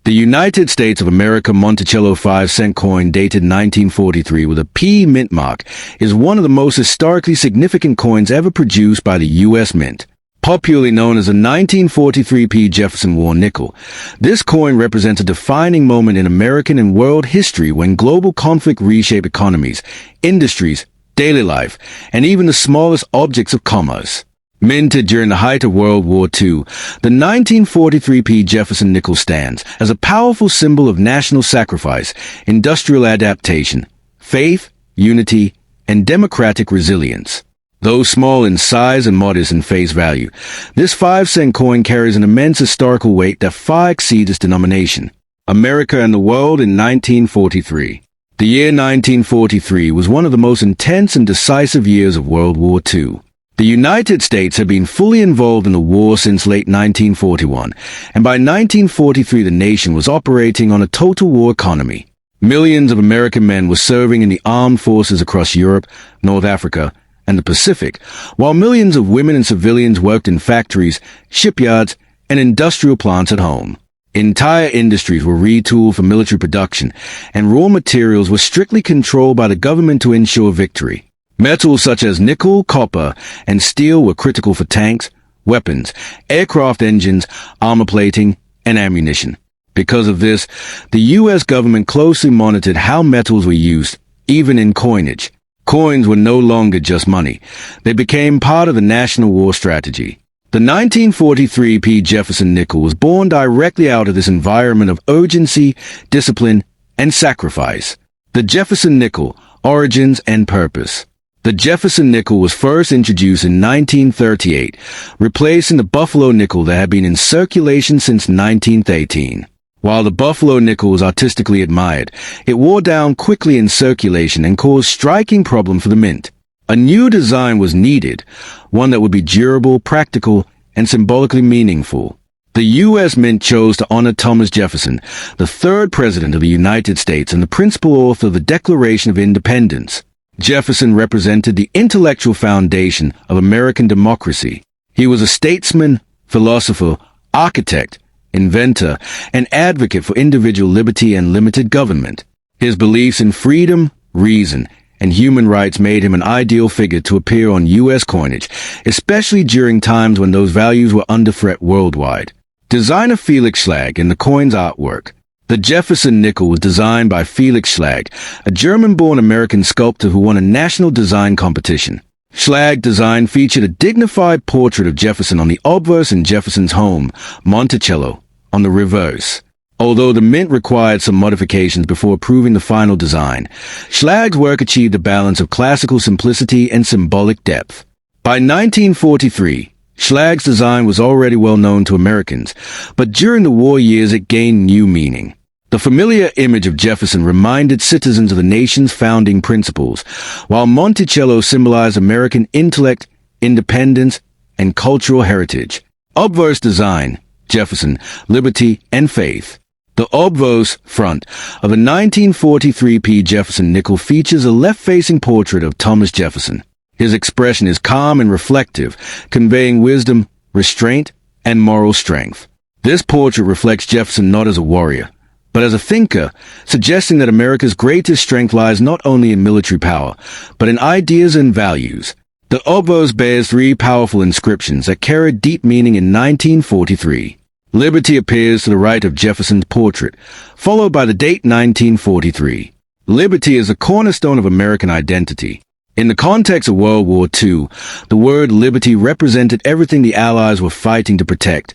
The United States of America Monticello 5-cent coin dated 1943 with a P mint mark is one of the most historically significant coins ever produced by the U.S. Mint. Popularly known as the 1943 P. Jefferson War Nickel, this coin represents a defining moment in American and world history when global conflict reshaped economies, industries, daily life, and even the smallest objects of commerce. Minted during the height of World War II, the 1943 P. Jefferson Nickel stands as a powerful symbol of national sacrifice, industrial adaptation, faith, unity, and democratic resilience. Though small in size and modest in face value, this 5-cent coin carries an immense historical weight that far exceeds its denomination. America and the world in 1943. The year 1943 was one of the most intense and decisive years of World War II. The United States had been fully involved in the war since late 1941, and by 1943 the nation was operating on a total war economy. Millions of American men were serving in the armed forces across Europe, North Africa, and the Pacific, while millions of women and civilians worked in factories, shipyards, and industrial plants at home. Entire industries were retooled for military production, and raw materials were strictly controlled by the government to ensure victory. Metals such as nickel, copper, and steel were critical for tanks, weapons, aircraft engines, armor plating, and ammunition. Because of this, the U.S. government closely monitored how metals were used, even in coinage. Coins were no longer just money. They became part of the national war strategy. The 1943 Pennies Jefferson Nickel was born directly out of this environment of urgency, discipline, and sacrifice. The Jefferson Nickel, origins and purpose. The Jefferson Nickel was first introduced in 1938, replacing the Buffalo nickel that had been in circulation since 1918. While the Buffalo nickel was artistically admired, it wore down quickly in circulation and caused striking problems for the mint. A new design was needed, one that would be durable, practical, and symbolically meaningful. The U.S. Mint chose to honor Thomas Jefferson, the third president of the United States and the principal author of the Declaration of Independence. Jefferson represented the intellectual foundation of American democracy. He was a statesman, philosopher, architect, inventor, and advocate for individual liberty and limited government. His beliefs in freedom, reason, and human rights made him an ideal figure to appear on U.S. coinage, especially during times when those values were under threat worldwide. Designer Felix Schlag in the coin's artwork. The Jefferson Nickel was designed by Felix Schlag, a German-born American sculptor who won a national design competition. Schlag's design featured a dignified portrait of Jefferson on the obverse in Jefferson's home, Monticello, on the reverse. Although the mint required some modifications before approving the final design, Schlag's work achieved a balance of classical simplicity and symbolic depth. By 1943, Schlag's design was already well known to Americans, but during the war years it gained new meaning. The familiar image of Jefferson reminded citizens of the nation's founding principles, while Monticello symbolized American intellect, independence, and cultural heritage. Obverse design, Jefferson, liberty, and faith. The obverse front of the 1943 Pennies Jefferson Nickel features a left-facing portrait of Thomas Jefferson. His expression is calm and reflective, conveying wisdom, restraint, and moral strength. This portrait reflects Jefferson not as a warrior, but as a thinker, suggesting that America's greatest strength lies not only in military power, but in ideas and values. The obverse bears 3 powerful inscriptions that carried deep meaning in 1943. Liberty appears to the right of Jefferson's portrait, followed by the date 1943. Liberty is a cornerstone of American identity. In the context of World War II, the word liberty represented everything the Allies were fighting to protect.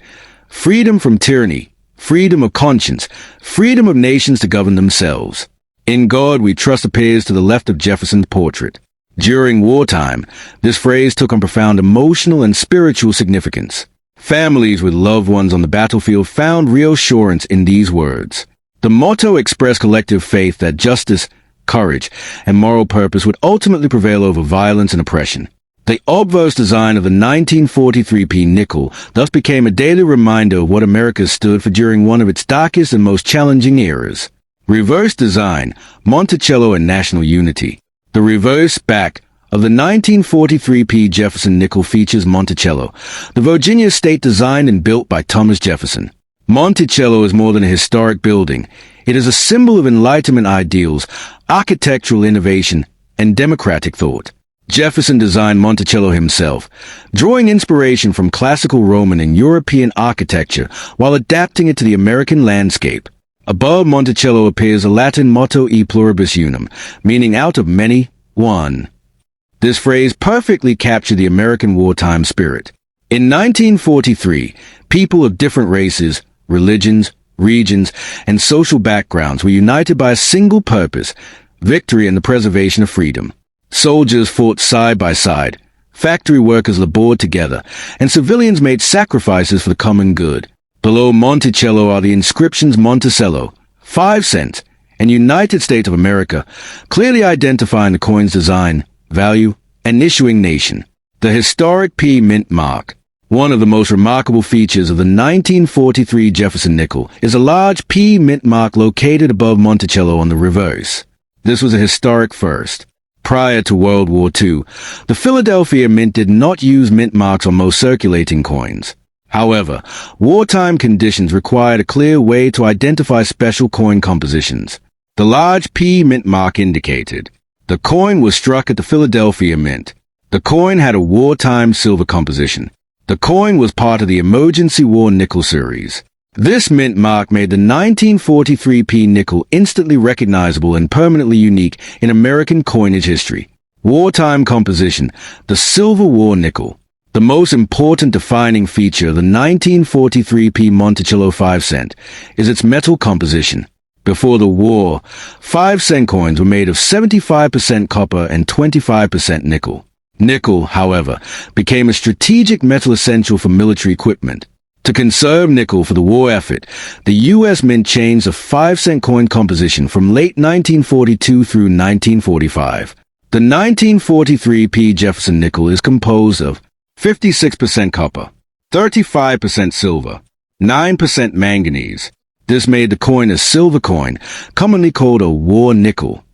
Freedom from tyranny, freedom of conscience, freedom of nations to govern themselves. In God we trust appears to the left of Jefferson's portrait. During wartime, this phrase took on profound emotional and spiritual significance. Families with loved ones on the battlefield found reassurance in these words. The motto expressed collective faith that justice, courage, and moral purpose would ultimately prevail over violence and oppression. The obverse design of the 1943 Pennies Nickel thus became a daily reminder of what America stood for during one of its darkest and most challenging eras. Reverse design, Monticello and national unity. The reverse back of the 1943 Pennies Jefferson Nickel features Monticello, the Virginia state designed and built by Thomas Jefferson. Monticello is more than a historic building. It is a symbol of Enlightenment ideals, architectural innovation, and democratic thought. Jefferson designed Monticello himself, drawing inspiration from classical Roman and European architecture while adapting it to the American landscape. Above Monticello appears the Latin motto E pluribus unum, meaning out of many, one. This phrase perfectly captured the American wartime spirit. In 1943, people of different races, religions, regions, and social backgrounds were united by a single purpose: victory and the preservation of freedom. Soldiers fought side by side, Factory workers labored together, and civilians made sacrifices for the common good. Below Monticello are the inscriptions Monticello, 5 cents, and United States of America, clearly identifying the coin's design, value, and issuing nation. The historic P mint mark. One of the most remarkable features of the 1943 Jefferson Nickel is a large P mint mark located above Monticello on the reverse. This was a historic first. Prior to World War II, the Philadelphia Mint did not use mint marks on most circulating coins. However, wartime conditions required a clear way to identify special coin compositions. The large P mint mark indicated. The coin was struck at the Philadelphia Mint. The coin had a wartime silver composition. The coin was part of the Emergency War Nickel series. This mint mark made the 1943 P nickel instantly recognizable and permanently unique in American coinage history. Wartime composition, the Silver War Nickel. The most important defining feature of the 1943 P Monticello 5 cent is its metal composition. Before the war, 5-cent coins were made of 75% copper and 25% nickel. Nickel, however, became a strategic metal essential for military equipment. To conserve nickel for the war effort, the U.S. Mint changed the 5-cent coin composition from late 1942 through 1945. The 1943 P. Jefferson Nickel is composed of 56% copper, 35% silver, 9% manganese. This made the coin a silver coin, commonly called a war nickel.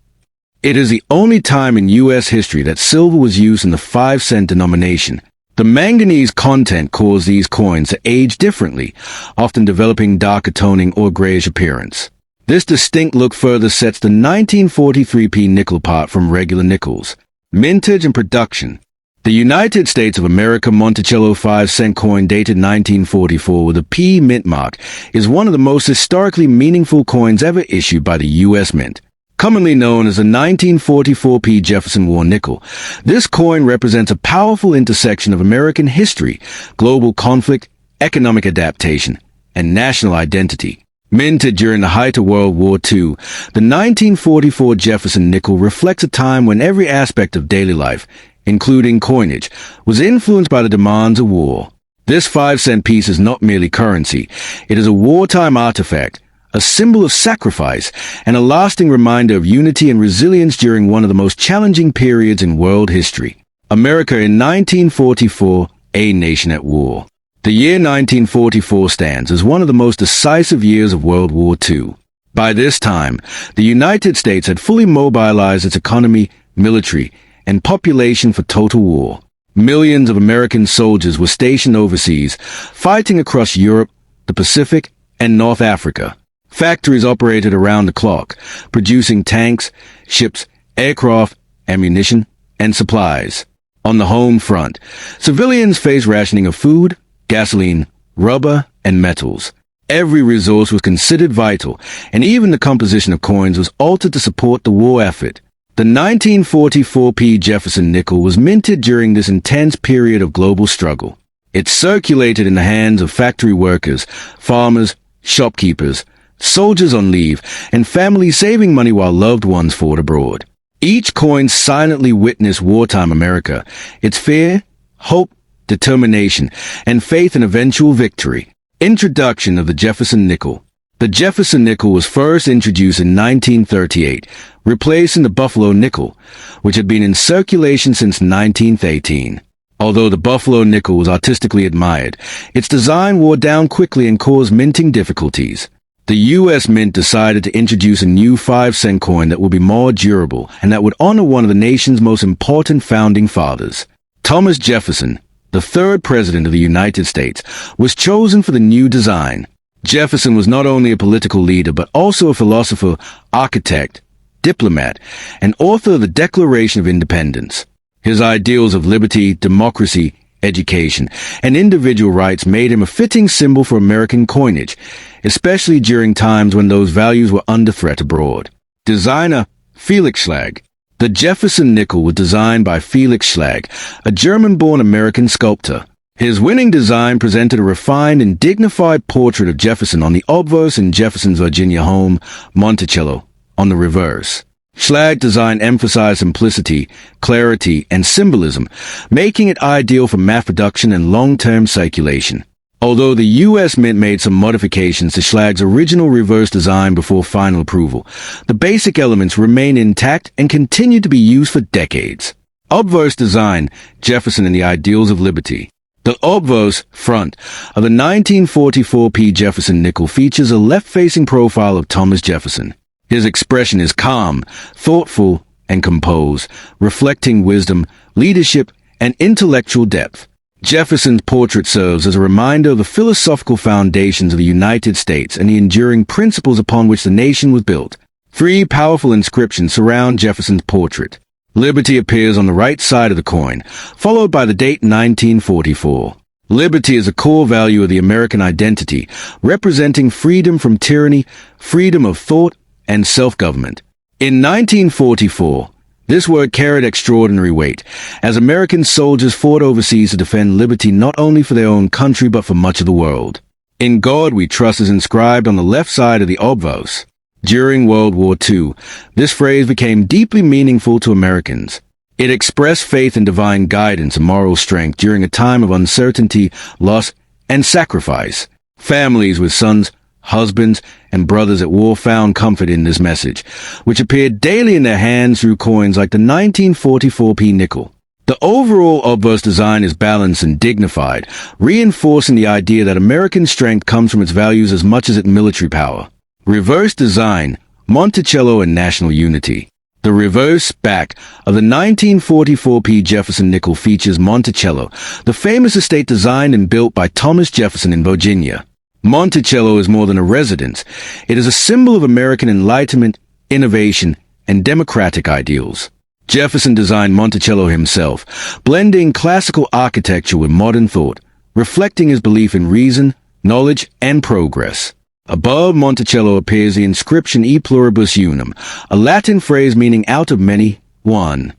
It is the only time in U.S. history that silver was used in the 5-cent denomination. The manganese content caused these coins to age differently, often developing darker toning or grayish appearance. This distinct look further sets the 1943 P nickel apart from regular nickels. Mintage and production. The United States of America Monticello 5-cent coin dated 1944 with a P mint mark is one of the most historically meaningful coins ever issued by the U.S. Mint. Commonly known as the 1944 P. Jefferson War Nickel, this coin represents a powerful intersection of American history, global conflict, economic adaptation, and national identity. Minted during the height of World War II, the 1944 Jefferson Nickel reflects a time when every aspect of daily life, including coinage, was influenced by the demands of war. This 5-cent piece is not merely currency, it is a wartime artifact, a symbol of sacrifice, and a lasting reminder of unity and resilience during one of the most challenging periods in world history. America in 1944, a nation at war. The year 1944 stands as one of the most decisive years of World War II. By this time, the United States had fully mobilized its economy, military, and population for total war. Millions of American soldiers were stationed overseas, fighting across Europe, the Pacific, and North Africa. Factories operated around the clock, producing tanks, ships, aircraft, ammunition, and supplies. On the home front, civilians faced rationing of food, gasoline, rubber, and metals. Every resource was considered vital, and even the composition of coins was altered to support the war effort. The 1944 P. Jefferson Nickel was minted during this intense period of global struggle. It circulated in the hands of factory workers, farmers, shopkeepers, soldiers on leave, and families saving money while loved ones fought abroad. Each coin silently witnessed wartime America, its fear, hope, determination, and faith in eventual victory. Introduction of the Jefferson Nickel. The Jefferson Nickel was first introduced in 1938, replacing the Buffalo Nickel, which had been in circulation since 1918. Although the Buffalo Nickel was artistically admired, its design wore down quickly and caused minting difficulties. The U.S. Mint decided to introduce a new 5-cent coin that would be more durable and that would honor one of the nation's most important founding fathers. Thomas Jefferson, the third president of the United States, was chosen for the new design. Jefferson was not only a political leader but also a philosopher, architect, diplomat, and author of the Declaration of Independence. His ideals of liberty, democracy, education, and individual rights made him a fitting symbol for American coinage, especially during times when those values were under threat abroad. Designer Felix Schlag. The Jefferson Nickel was designed by Felix Schlag, a German-born American sculptor. His winning design presented a refined and dignified portrait of Jefferson on the obverse in Jefferson's Virginia home, Monticello, on the reverse. Schlag design emphasized simplicity, clarity, and symbolism, making it ideal for mass production and long-term circulation. Although the U.S. Mint made some modifications to Schlag's original reverse design before final approval, the basic elements remain intact and continue to be used for decades. Obverse design, Jefferson and the Ideals of Liberty. The obverse front of the 1944 P. Jefferson Nickel features a left-facing profile of Thomas Jefferson. His expression is calm, thoughtful, and composed, reflecting wisdom, leadership, and intellectual depth. Jefferson's portrait serves as a reminder of the philosophical foundations of the United States and the enduring principles upon which the nation was built. 3 powerful inscriptions surround Jefferson's portrait. Liberty appears on the right side of the coin, followed by the date 1944. Liberty is a core value of the American identity, representing freedom from tyranny, freedom of thought, and self-government. In 1944, this word carried extraordinary weight, as American soldiers fought overseas to defend liberty not only for their own country but for much of the world. In God we trust is inscribed on the left side of the obverse. During World War II, this phrase became deeply meaningful to Americans. It expressed faith in divine guidance and moral strength during a time of uncertainty, loss, and sacrifice. Families with sons, husbands, and brothers at war found comfort in this message, which appeared daily in their hands through coins like the 1944 P. nickel. The overall obverse design is balanced and dignified, reinforcing the idea that American strength comes from its values as much as its military power. Reverse design, Monticello and national unity. The reverse back of the 1944 P. Jefferson Nickel features Monticello, the famous estate designed and built by Thomas Jefferson in Virginia. Monticello is more than a residence. It is a symbol of American enlightenment, innovation, and democratic ideals. Jefferson designed Monticello himself, blending classical architecture with modern thought, reflecting his belief in reason, knowledge, and progress. Above Monticello appears the inscription E pluribus unum, a Latin phrase meaning out of many, one.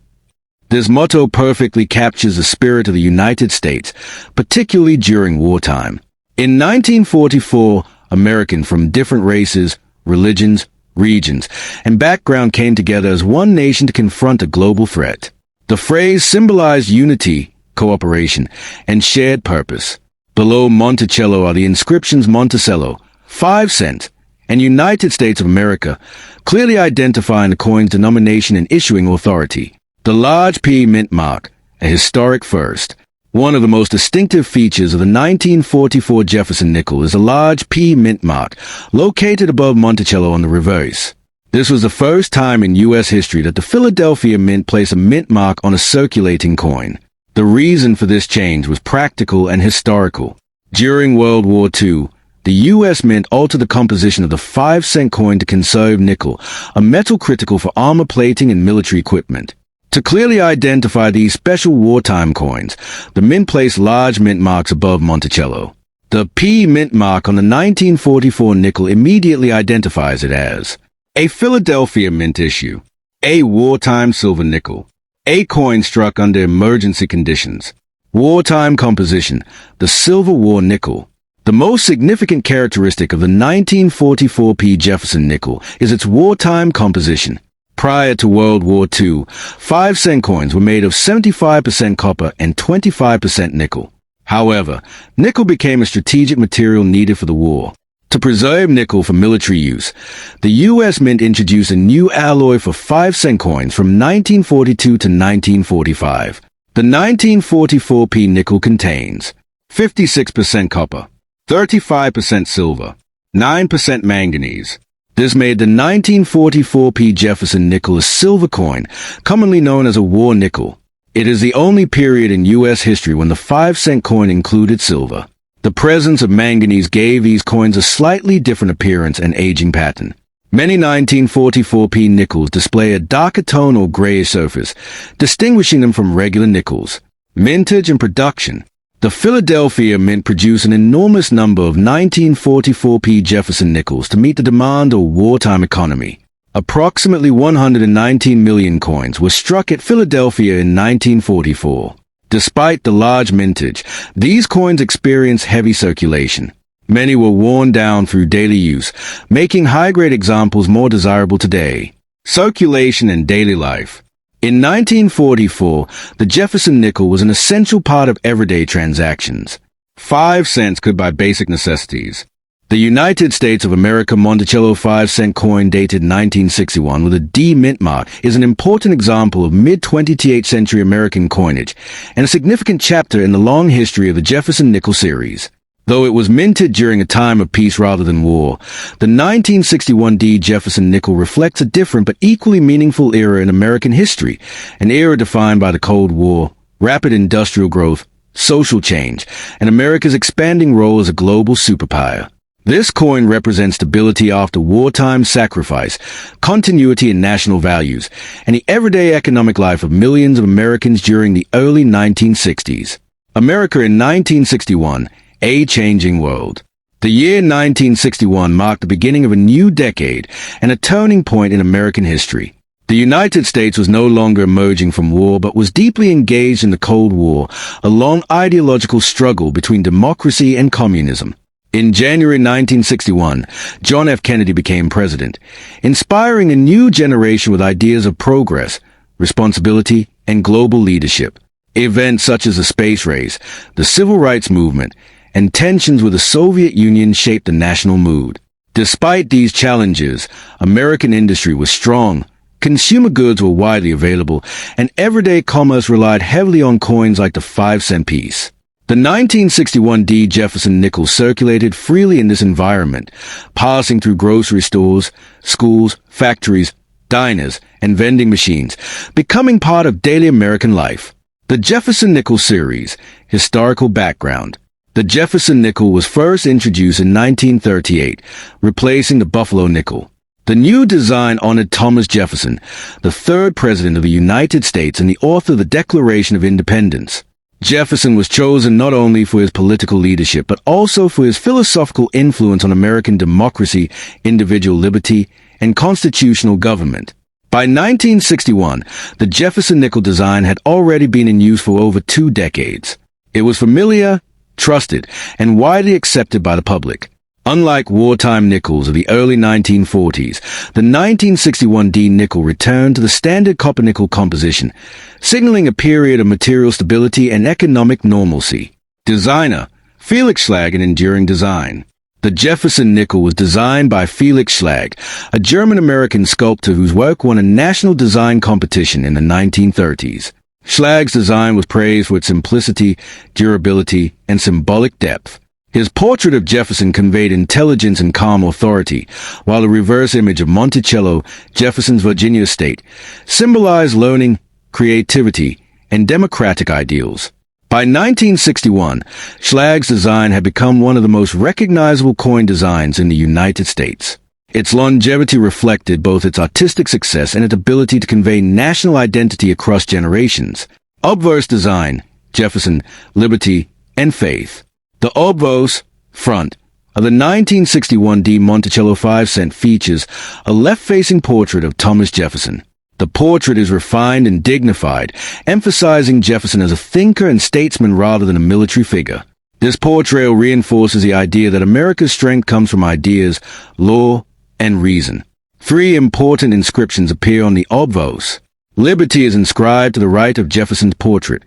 This motto perfectly captures the spirit of the United States, particularly during wartime. In 1944, Americans from different races, religions, regions, and background came together as one nation to confront a global threat. The phrase symbolized unity, cooperation, and shared purpose. Below Monticello are the inscriptions Monticello, 5 cents, and United States of America, clearly identifying the coin's denomination and issuing authority. The large P mint mark, a historic first. One of the most distinctive features of the 1944 Jefferson Nickel is a large P mint mark, located above Monticello on the reverse. This was the first time in U.S. history that the Philadelphia Mint placed a mint mark on a circulating coin. The reason for this change was practical and historical. During World War II, the U.S. Mint altered the composition of the 5-cent coin to conserve nickel, a metal critical for armor plating and military equipment. To clearly identify these special wartime coins, the mint placed large mint marks above Monticello. The P mint mark on the 1944 nickel immediately identifies it as a Philadelphia Mint issue, a wartime silver nickel, a coin struck under emergency conditions, wartime composition, the Silver War nickel. The most significant characteristic of the 1944 P. Jefferson nickel is its wartime composition. Prior to World War II, 5-cent coins were made of 75% copper and 25% nickel. However, nickel became a strategic material needed for the war. To preserve nickel for military use, the U.S. Mint introduced a new alloy for 5-cent coins from 1942 to 1945. The 1944 P nickel contains 56% copper, 35% silver, 9% manganese. This made the 1944 P. Jefferson Nickel a silver coin, commonly known as a war nickel. It is the only period in U.S. history when the 5-cent coin included silver. The presence of manganese gave these coins a slightly different appearance and aging pattern. Many 1944 P. nickels display a darker tone or grayish surface, distinguishing them from regular nickels. Mintage and production. The Philadelphia Mint produced an enormous number of 1944 P. Jefferson nickels to meet the demand of wartime economy. Approximately 119 million coins were struck at Philadelphia in 1944. Despite the large mintage, these coins experienced heavy circulation. Many were worn down through daily use, making high-grade examples more desirable today. Circulation and daily life. In 1944, the Jefferson nickel was an essential part of everyday transactions. 5 cents could buy basic necessities. The United States of America Monticello 5-cent coin dated 1961 with a D mint mark is an important example of mid-20th century American coinage and a significant chapter in the long history of the Jefferson Nickel series. Though it was minted during a time of peace rather than war, the 1961 D Jefferson Nickel reflects a different but equally meaningful era in American history, an era defined by the Cold War, rapid industrial growth, social change, and America's expanding role as a global superpower. This coin represents stability after wartime sacrifice, continuity in national values, and the everyday economic life of millions of Americans during the early 1960s. America in 1961, a changing world. The year 1961 marked the beginning of a new decade and a turning point in American history. The United States was no longer emerging from war but was deeply engaged in the Cold War, a long ideological struggle between democracy and communism. In January 1961, John F. Kennedy became president, inspiring a new generation with ideas of progress, responsibility, and global leadership. Events such as the space race, the civil rights movement, and tensions with the Soviet Union shaped the national mood. Despite these challenges, American industry was strong, consumer goods were widely available, and everyday commerce relied heavily on coins like the 5-cent piece. The 1961 D Jefferson nickel circulated freely in this environment, passing through grocery stores, schools, factories, diners, and vending machines, becoming part of daily American life. The Jefferson Nickel series, historical background. The Jefferson nickel was first introduced in 1938, replacing the Buffalo nickel. The new design honored Thomas Jefferson, the third president of the United States and the author of the Declaration of Independence. Jefferson was chosen not only for his political leadership, but also for his philosophical influence on American democracy, individual liberty, and constitutional government. By 1961, the Jefferson nickel design had already been in use for over 2 decades. It was familiar, trusted, and widely accepted by the public. Unlike wartime nickels of the early 1940s, the 1961 D nickel returned to the standard copper-nickel composition, signaling a period of material stability and economic normalcy. Designer, Felix Schlag, an enduring design. The Jefferson nickel was designed by Felix Schlag, a German-American sculptor whose work won a national design competition in the 1930s. Schlag's design was praised for its simplicity, durability, and symbolic depth. His portrait of Jefferson conveyed intelligence and calm authority, while the reverse image of Monticello, Jefferson's Virginia estate, symbolized learning, creativity, and democratic ideals. By 1961, Schlag's design had become one of the most recognizable coin designs in the United States. Its longevity reflected both its artistic success and its ability to convey national identity across generations. Obverse design, Jefferson, liberty, and faith. The obverse, front, of the 1961 D Monticello 5-cent features a left-facing portrait of Thomas Jefferson. The portrait is refined and dignified, emphasizing Jefferson as a thinker and statesman rather than a military figure. This portrayal reinforces the idea that America's strength comes from ideas, law, and reason. 3 important inscriptions appear on the obverse. Liberty is inscribed to the right of Jefferson's portrait,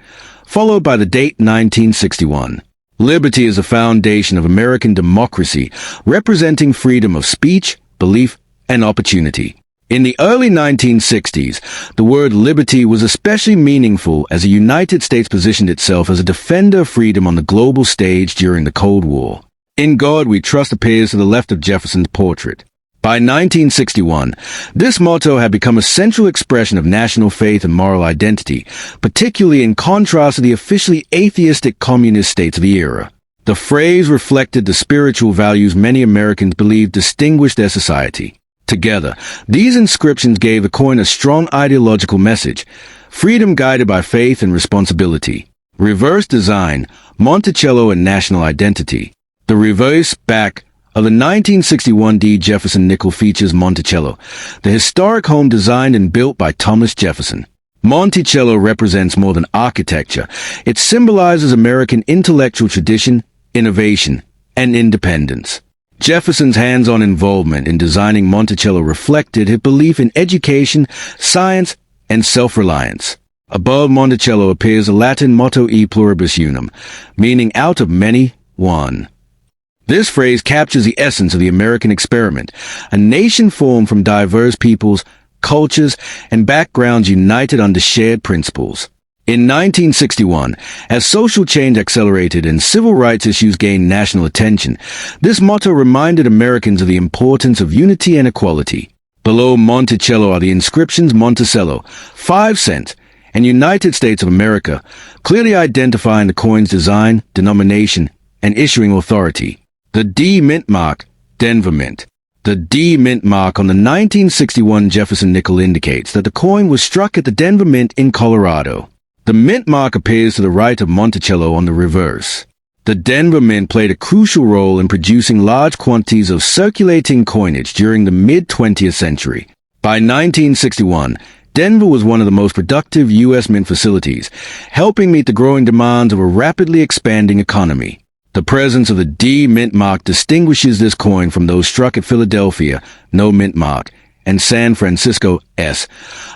followed by the date 1961. Liberty is the foundation of American democracy, representing freedom of speech, belief, and opportunity. In the early 1960s, the word liberty was especially meaningful as the United States positioned itself as a defender of freedom on the global stage during the Cold War. In God We Trust appears to the left of Jefferson's portrait. By 1961, this motto had become a central expression of national faith and moral identity, particularly in contrast to the officially atheistic communist states of the era. The phrase reflected the spiritual values many Americans believed distinguished their society. Together, these inscriptions gave the coin a strong ideological message: freedom guided by faith and responsibility. Reverse design, Monticello and national identity. The reverse back of the 1961 D Jefferson nickel features Monticello, the historic home designed and built by Thomas Jefferson. Monticello represents more than architecture. It symbolizes American intellectual tradition, innovation, and independence. Jefferson's hands-on involvement in designing Monticello reflected his belief in education, science, and self-reliance. Above Monticello appears the Latin motto E pluribus unum, meaning out of many, one. This phrase captures the essence of the American experiment, a nation formed from diverse peoples, cultures, and backgrounds united under shared principles. In 1961, as social change accelerated and civil rights issues gained national attention, this motto reminded Americans of the importance of unity and equality. Below Monticello are the inscriptions Monticello, 5 cents, and United States of America, clearly identifying the coin's design, denomination, and issuing authority. The D mint mark, Denver Mint. The D mint mark on the 1961 Jefferson Nickel indicates that the coin was struck at the Denver Mint in Colorado. The mint mark appears to the right of Monticello on the reverse. The Denver Mint played a crucial role in producing large quantities of circulating coinage during the mid-20th century. By 1961, Denver was one of the most productive U.S. mint facilities, helping meet the growing demands of a rapidly expanding economy. The presence of the D mint mark distinguishes this coin from those struck at Philadelphia, no mint mark, and San Francisco, S,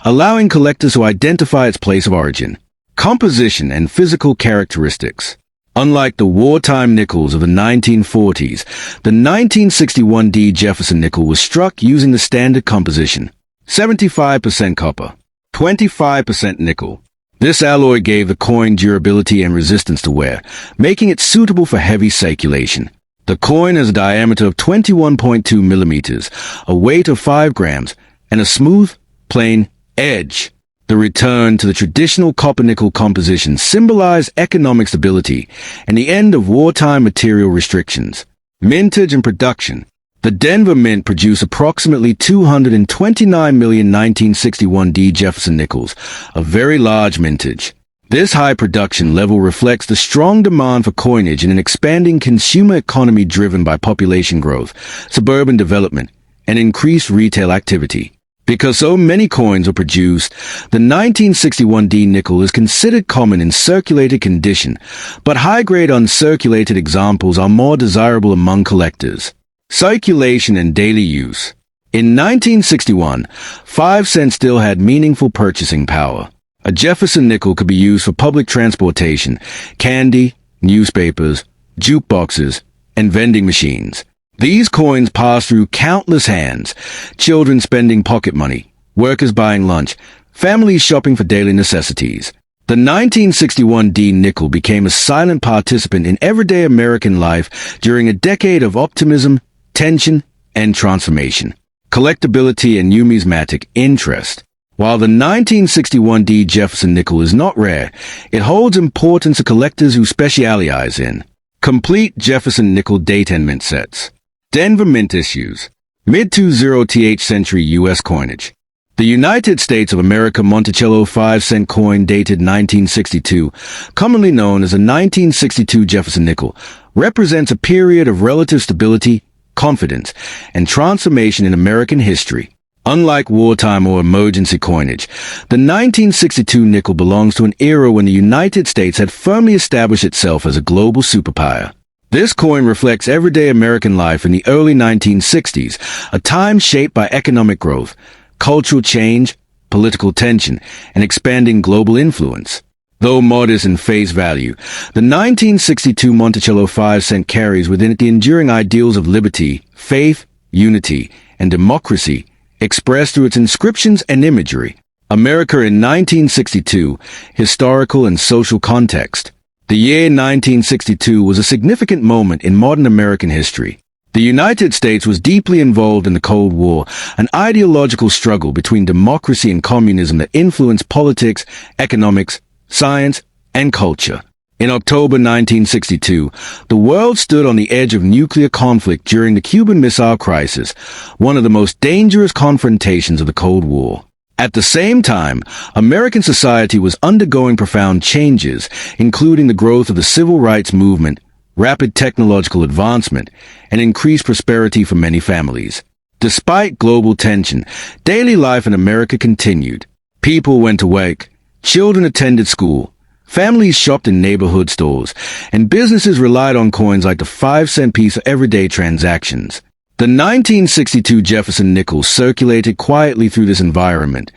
allowing collectors to identify its place of origin. Composition and physical characteristics. Unlike the wartime nickels of the 1940s, the 1961 D Jefferson nickel was struck using the standard composition: 75% copper, 25% nickel. This alloy gave the coin durability and resistance to wear, making it suitable for heavy circulation. The coin has a diameter of 21.2 millimeters, a weight of 5 grams, and a smooth, plain edge. The return to the traditional copper-nickel composition symbolized economic stability and the end of wartime material restrictions. Mintage and production. The Denver Mint produced approximately 229 million 1961 D Jefferson nickels, a very large mintage. This high production level reflects the strong demand for coinage in an expanding consumer economy driven by population growth, suburban development, and increased retail activity. Because so many coins were produced, the 1961 D nickel is considered common in circulated condition, but high-grade uncirculated examples are more desirable among collectors. Circulation and daily use. In 1961, 5 cents still had meaningful purchasing power. A Jefferson nickel could be used for public transportation, candy, newspapers, jukeboxes, and vending machines. These coins passed through countless hands: children spending pocket money, workers buying lunch, families shopping for daily necessities. The 1961 D nickel became a silent participant in everyday American life during a decade of optimism, tension, and transformation. Collectability and numismatic interest. While the 1961 D Jefferson nickel is not rare, it holds importance to collectors who specialize in complete Jefferson nickel date and mint sets. Denver Mint issues. Mid-20th century U.S. coinage. The United States of America Monticello 5-cent coin dated 1962, commonly known as the 1962 Jefferson nickel, represents a period of relative stability, confidence, and transformation in American history. Unlike wartime or emergency coinage, the 1962 nickel belongs to an era when the United States had firmly established itself as a global superpower. This coin reflects everyday American life in the early 1960s, a time shaped by economic growth, cultural change, political tension, and expanding global influence. Though modest in face value, the 1962 Monticello 5-cent carries within it the enduring ideals of liberty, faith, unity, and democracy, expressed through its inscriptions and imagery. America in 1962, historical and social context. The year 1962 was a significant moment in modern American history. The United States was deeply involved in the Cold War, an ideological struggle between democracy and communism that influenced politics, economics, science, and culture. In October 1962, the world stood on the edge of nuclear conflict during the Cuban Missile Crisis, one of the most dangerous confrontations of the Cold War. At the same time, American society was undergoing profound changes, including the growth of the civil rights movement, rapid technological advancement, and increased prosperity for many families. Despite global tension, daily life in America continued. People went to work, children attended school, Families shopped in neighborhood stores, and businesses relied on coins like the 5-cent piece for everyday transactions. The 1962 Jefferson Nickel circulated quietly through this environment,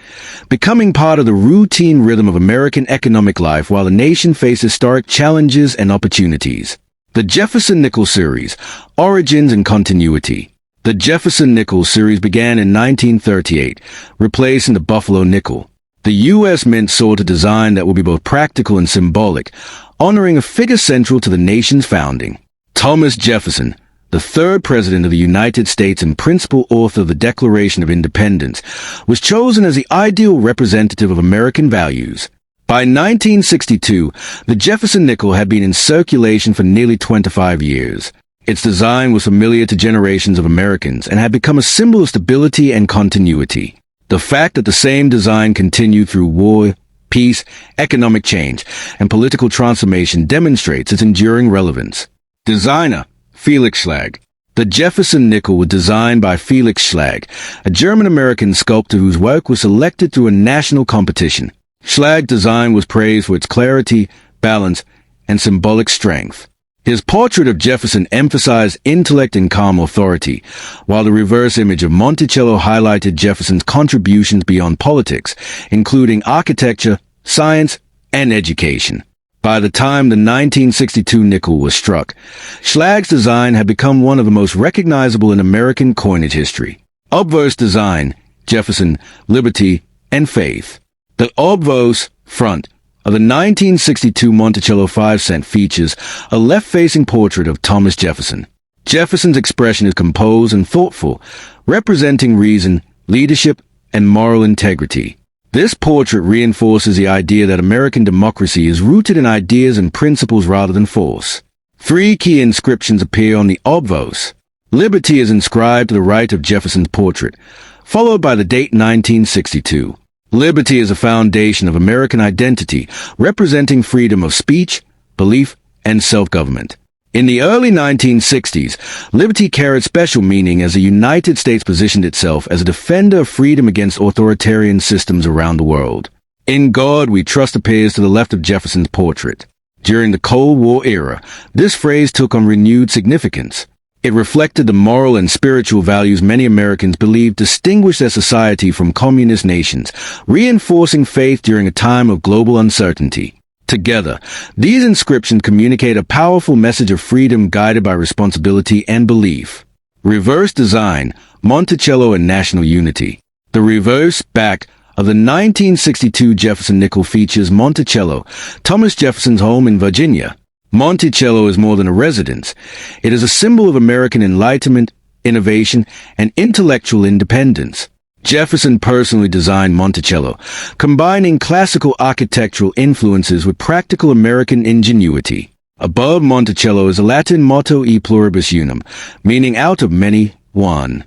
becoming part of the routine rhythm of American economic life while the nation faced historic challenges and opportunities. The Jefferson Nickel series, Origins and Continuity. The Jefferson Nickel series began in 1938, replacing the Buffalo nickel. The U.S. Mint sought a design that would be both practical and symbolic, honoring a figure central to the nation's founding. Thomas Jefferson, the third president of the United States and principal author of the Declaration of Independence, was chosen as the ideal representative of American values. By 1962, the Jefferson Nickel had been in circulation for nearly 25 years. Its design was familiar to generations of Americans and had become a symbol of stability and continuity. The fact that the same design continued through war, peace, economic change, and political transformation demonstrates its enduring relevance. Designer Felix Schlag. The Jefferson Nickel was designed by Felix Schlag, a German-American sculptor whose work was selected through a national competition. Schlag's design was praised for its clarity, balance, and symbolic strength. His portrait of Jefferson emphasized intellect and calm authority, while the reverse image of Monticello highlighted Jefferson's contributions beyond politics, including architecture, science, and education. By the time the 1962 nickel was struck, Schlag's design had become one of the most recognizable in American coinage history. Obverse design, Jefferson, Liberty, and Faith. The obverse front of the 1962 Monticello 5-cent features a left-facing portrait of Thomas Jefferson. Jefferson's expression is composed and thoughtful, representing reason, leadership, and moral integrity. This portrait reinforces the idea that American democracy is rooted in ideas and principles rather than force. 3 key inscriptions appear on the obverse. Liberty is inscribed to the right of Jefferson's portrait, followed by the date 1962. Liberty is a foundation of American identity, representing freedom of speech, belief, and self-government. In the early 1960s, liberty carried special meaning as the United States positioned itself as a defender of freedom against authoritarian systems around the world. In God We Trust appears to the left of Jefferson's portrait. During the Cold War era, this phrase took on renewed significance. It reflected the moral and spiritual values many Americans believed distinguished their society from communist nations, reinforcing faith during a time of global uncertainty. Together, these inscriptions communicate a powerful message of freedom guided by responsibility and belief. Reverse design, Monticello and national unity. The reverse back of the 1962 Jefferson Nickel features Monticello, Thomas Jefferson's home in Virginia. Monticello is more than a residence. It is a symbol of American enlightenment, innovation, and intellectual independence. Jefferson personally designed Monticello, combining classical architectural influences with practical American ingenuity. Above Monticello is a Latin motto E pluribus unum, meaning out of many, one.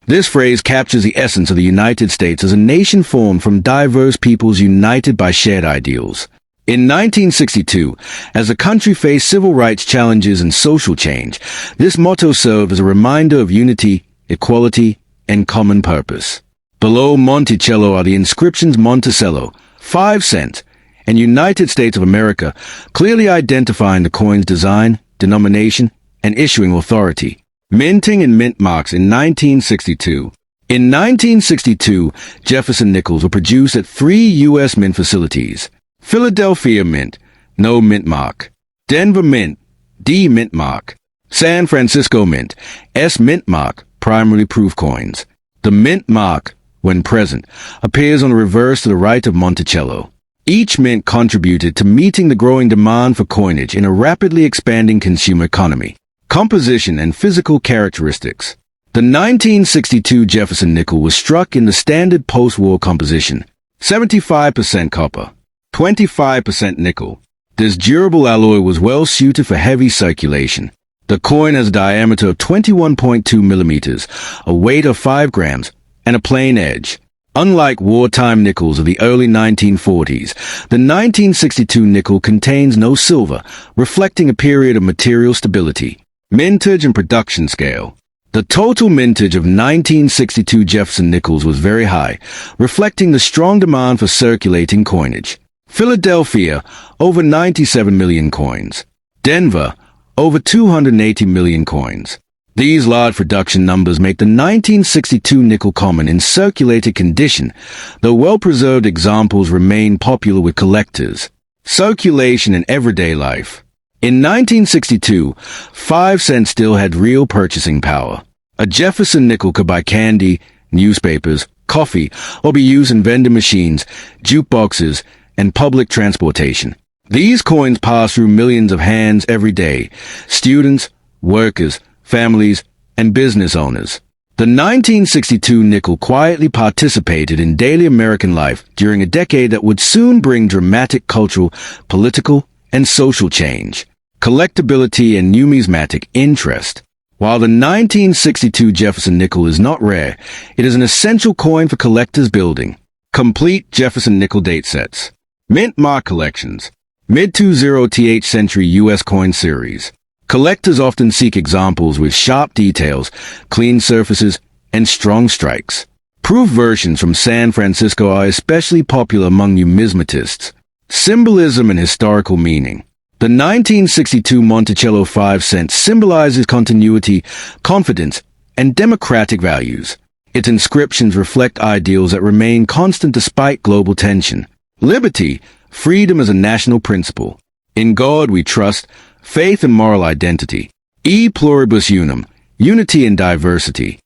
This phrase captures the essence of the United States as a nation formed from diverse peoples united by shared ideals. In 1962, as the country faced civil rights challenges and social change, this motto served as a reminder of unity, equality, and common purpose. Below Monticello are the inscriptions Monticello, 5 cents, and United States of America, clearly identifying the coin's design, denomination, and issuing authority. Minting and mint marks in 1962. In 1962, Jefferson nickels were produced at 3 U.S. mint facilities. Philadelphia Mint, no mint mark. Denver Mint, D mint mark. San Francisco Mint, S mint mark, primarily proof coins. The mint mark, when present, appears on the reverse to the right of Monticello. Each mint contributed to meeting the growing demand for coinage in a rapidly expanding consumer economy. Composition and physical characteristics. The 1962 Jefferson nickel was struck in the standard post-war composition. 75% copper, 25% nickel. This durable alloy was well suited for heavy circulation. The coin has a diameter of 21.2 millimeters, a weight of 5 grams, and a plain edge. Unlike wartime nickels of the early 1940s, the 1962 nickel contains no silver, reflecting a period of material stability. Mintage and production scale. The total mintage of 1962 Jefferson nickels was very high, reflecting the strong demand for circulating coinage. Philadelphia, over 97 million coins. Denver, over 280 million coins. These large production numbers make the 1962 nickel common in circulated condition, though well-preserved examples remain popular with collectors. Circulation in everyday life. In 1962, 5 cents still had real purchasing power. A Jefferson nickel could buy candy, newspapers, coffee, or be used in vending machines, jukeboxes, and public transportation. These coins pass through millions of hands every day: students, workers, families, and business owners. The 1962 nickel quietly participated in daily American life during a decade that would soon bring dramatic cultural, political, and social change. Collectability and numismatic interest. While the 1962 Jefferson nickel is not rare, it is an essential coin for collectors building. Complete Jefferson nickel date sets. Mint mark collections. Mid-20th century U.S. coin series. Collectors often seek examples with sharp details, clean surfaces, and strong strikes. Proof versions from San Francisco are especially popular among numismatists. Symbolism and historical meaning. The 1962 Monticello 5 cent symbolizes continuity, confidence, and democratic values. Its inscriptions reflect ideals that remain constant despite global tension. Liberty, freedom as a national principle. In God we trust, faith and moral identity. E pluribus unum, unity in diversity.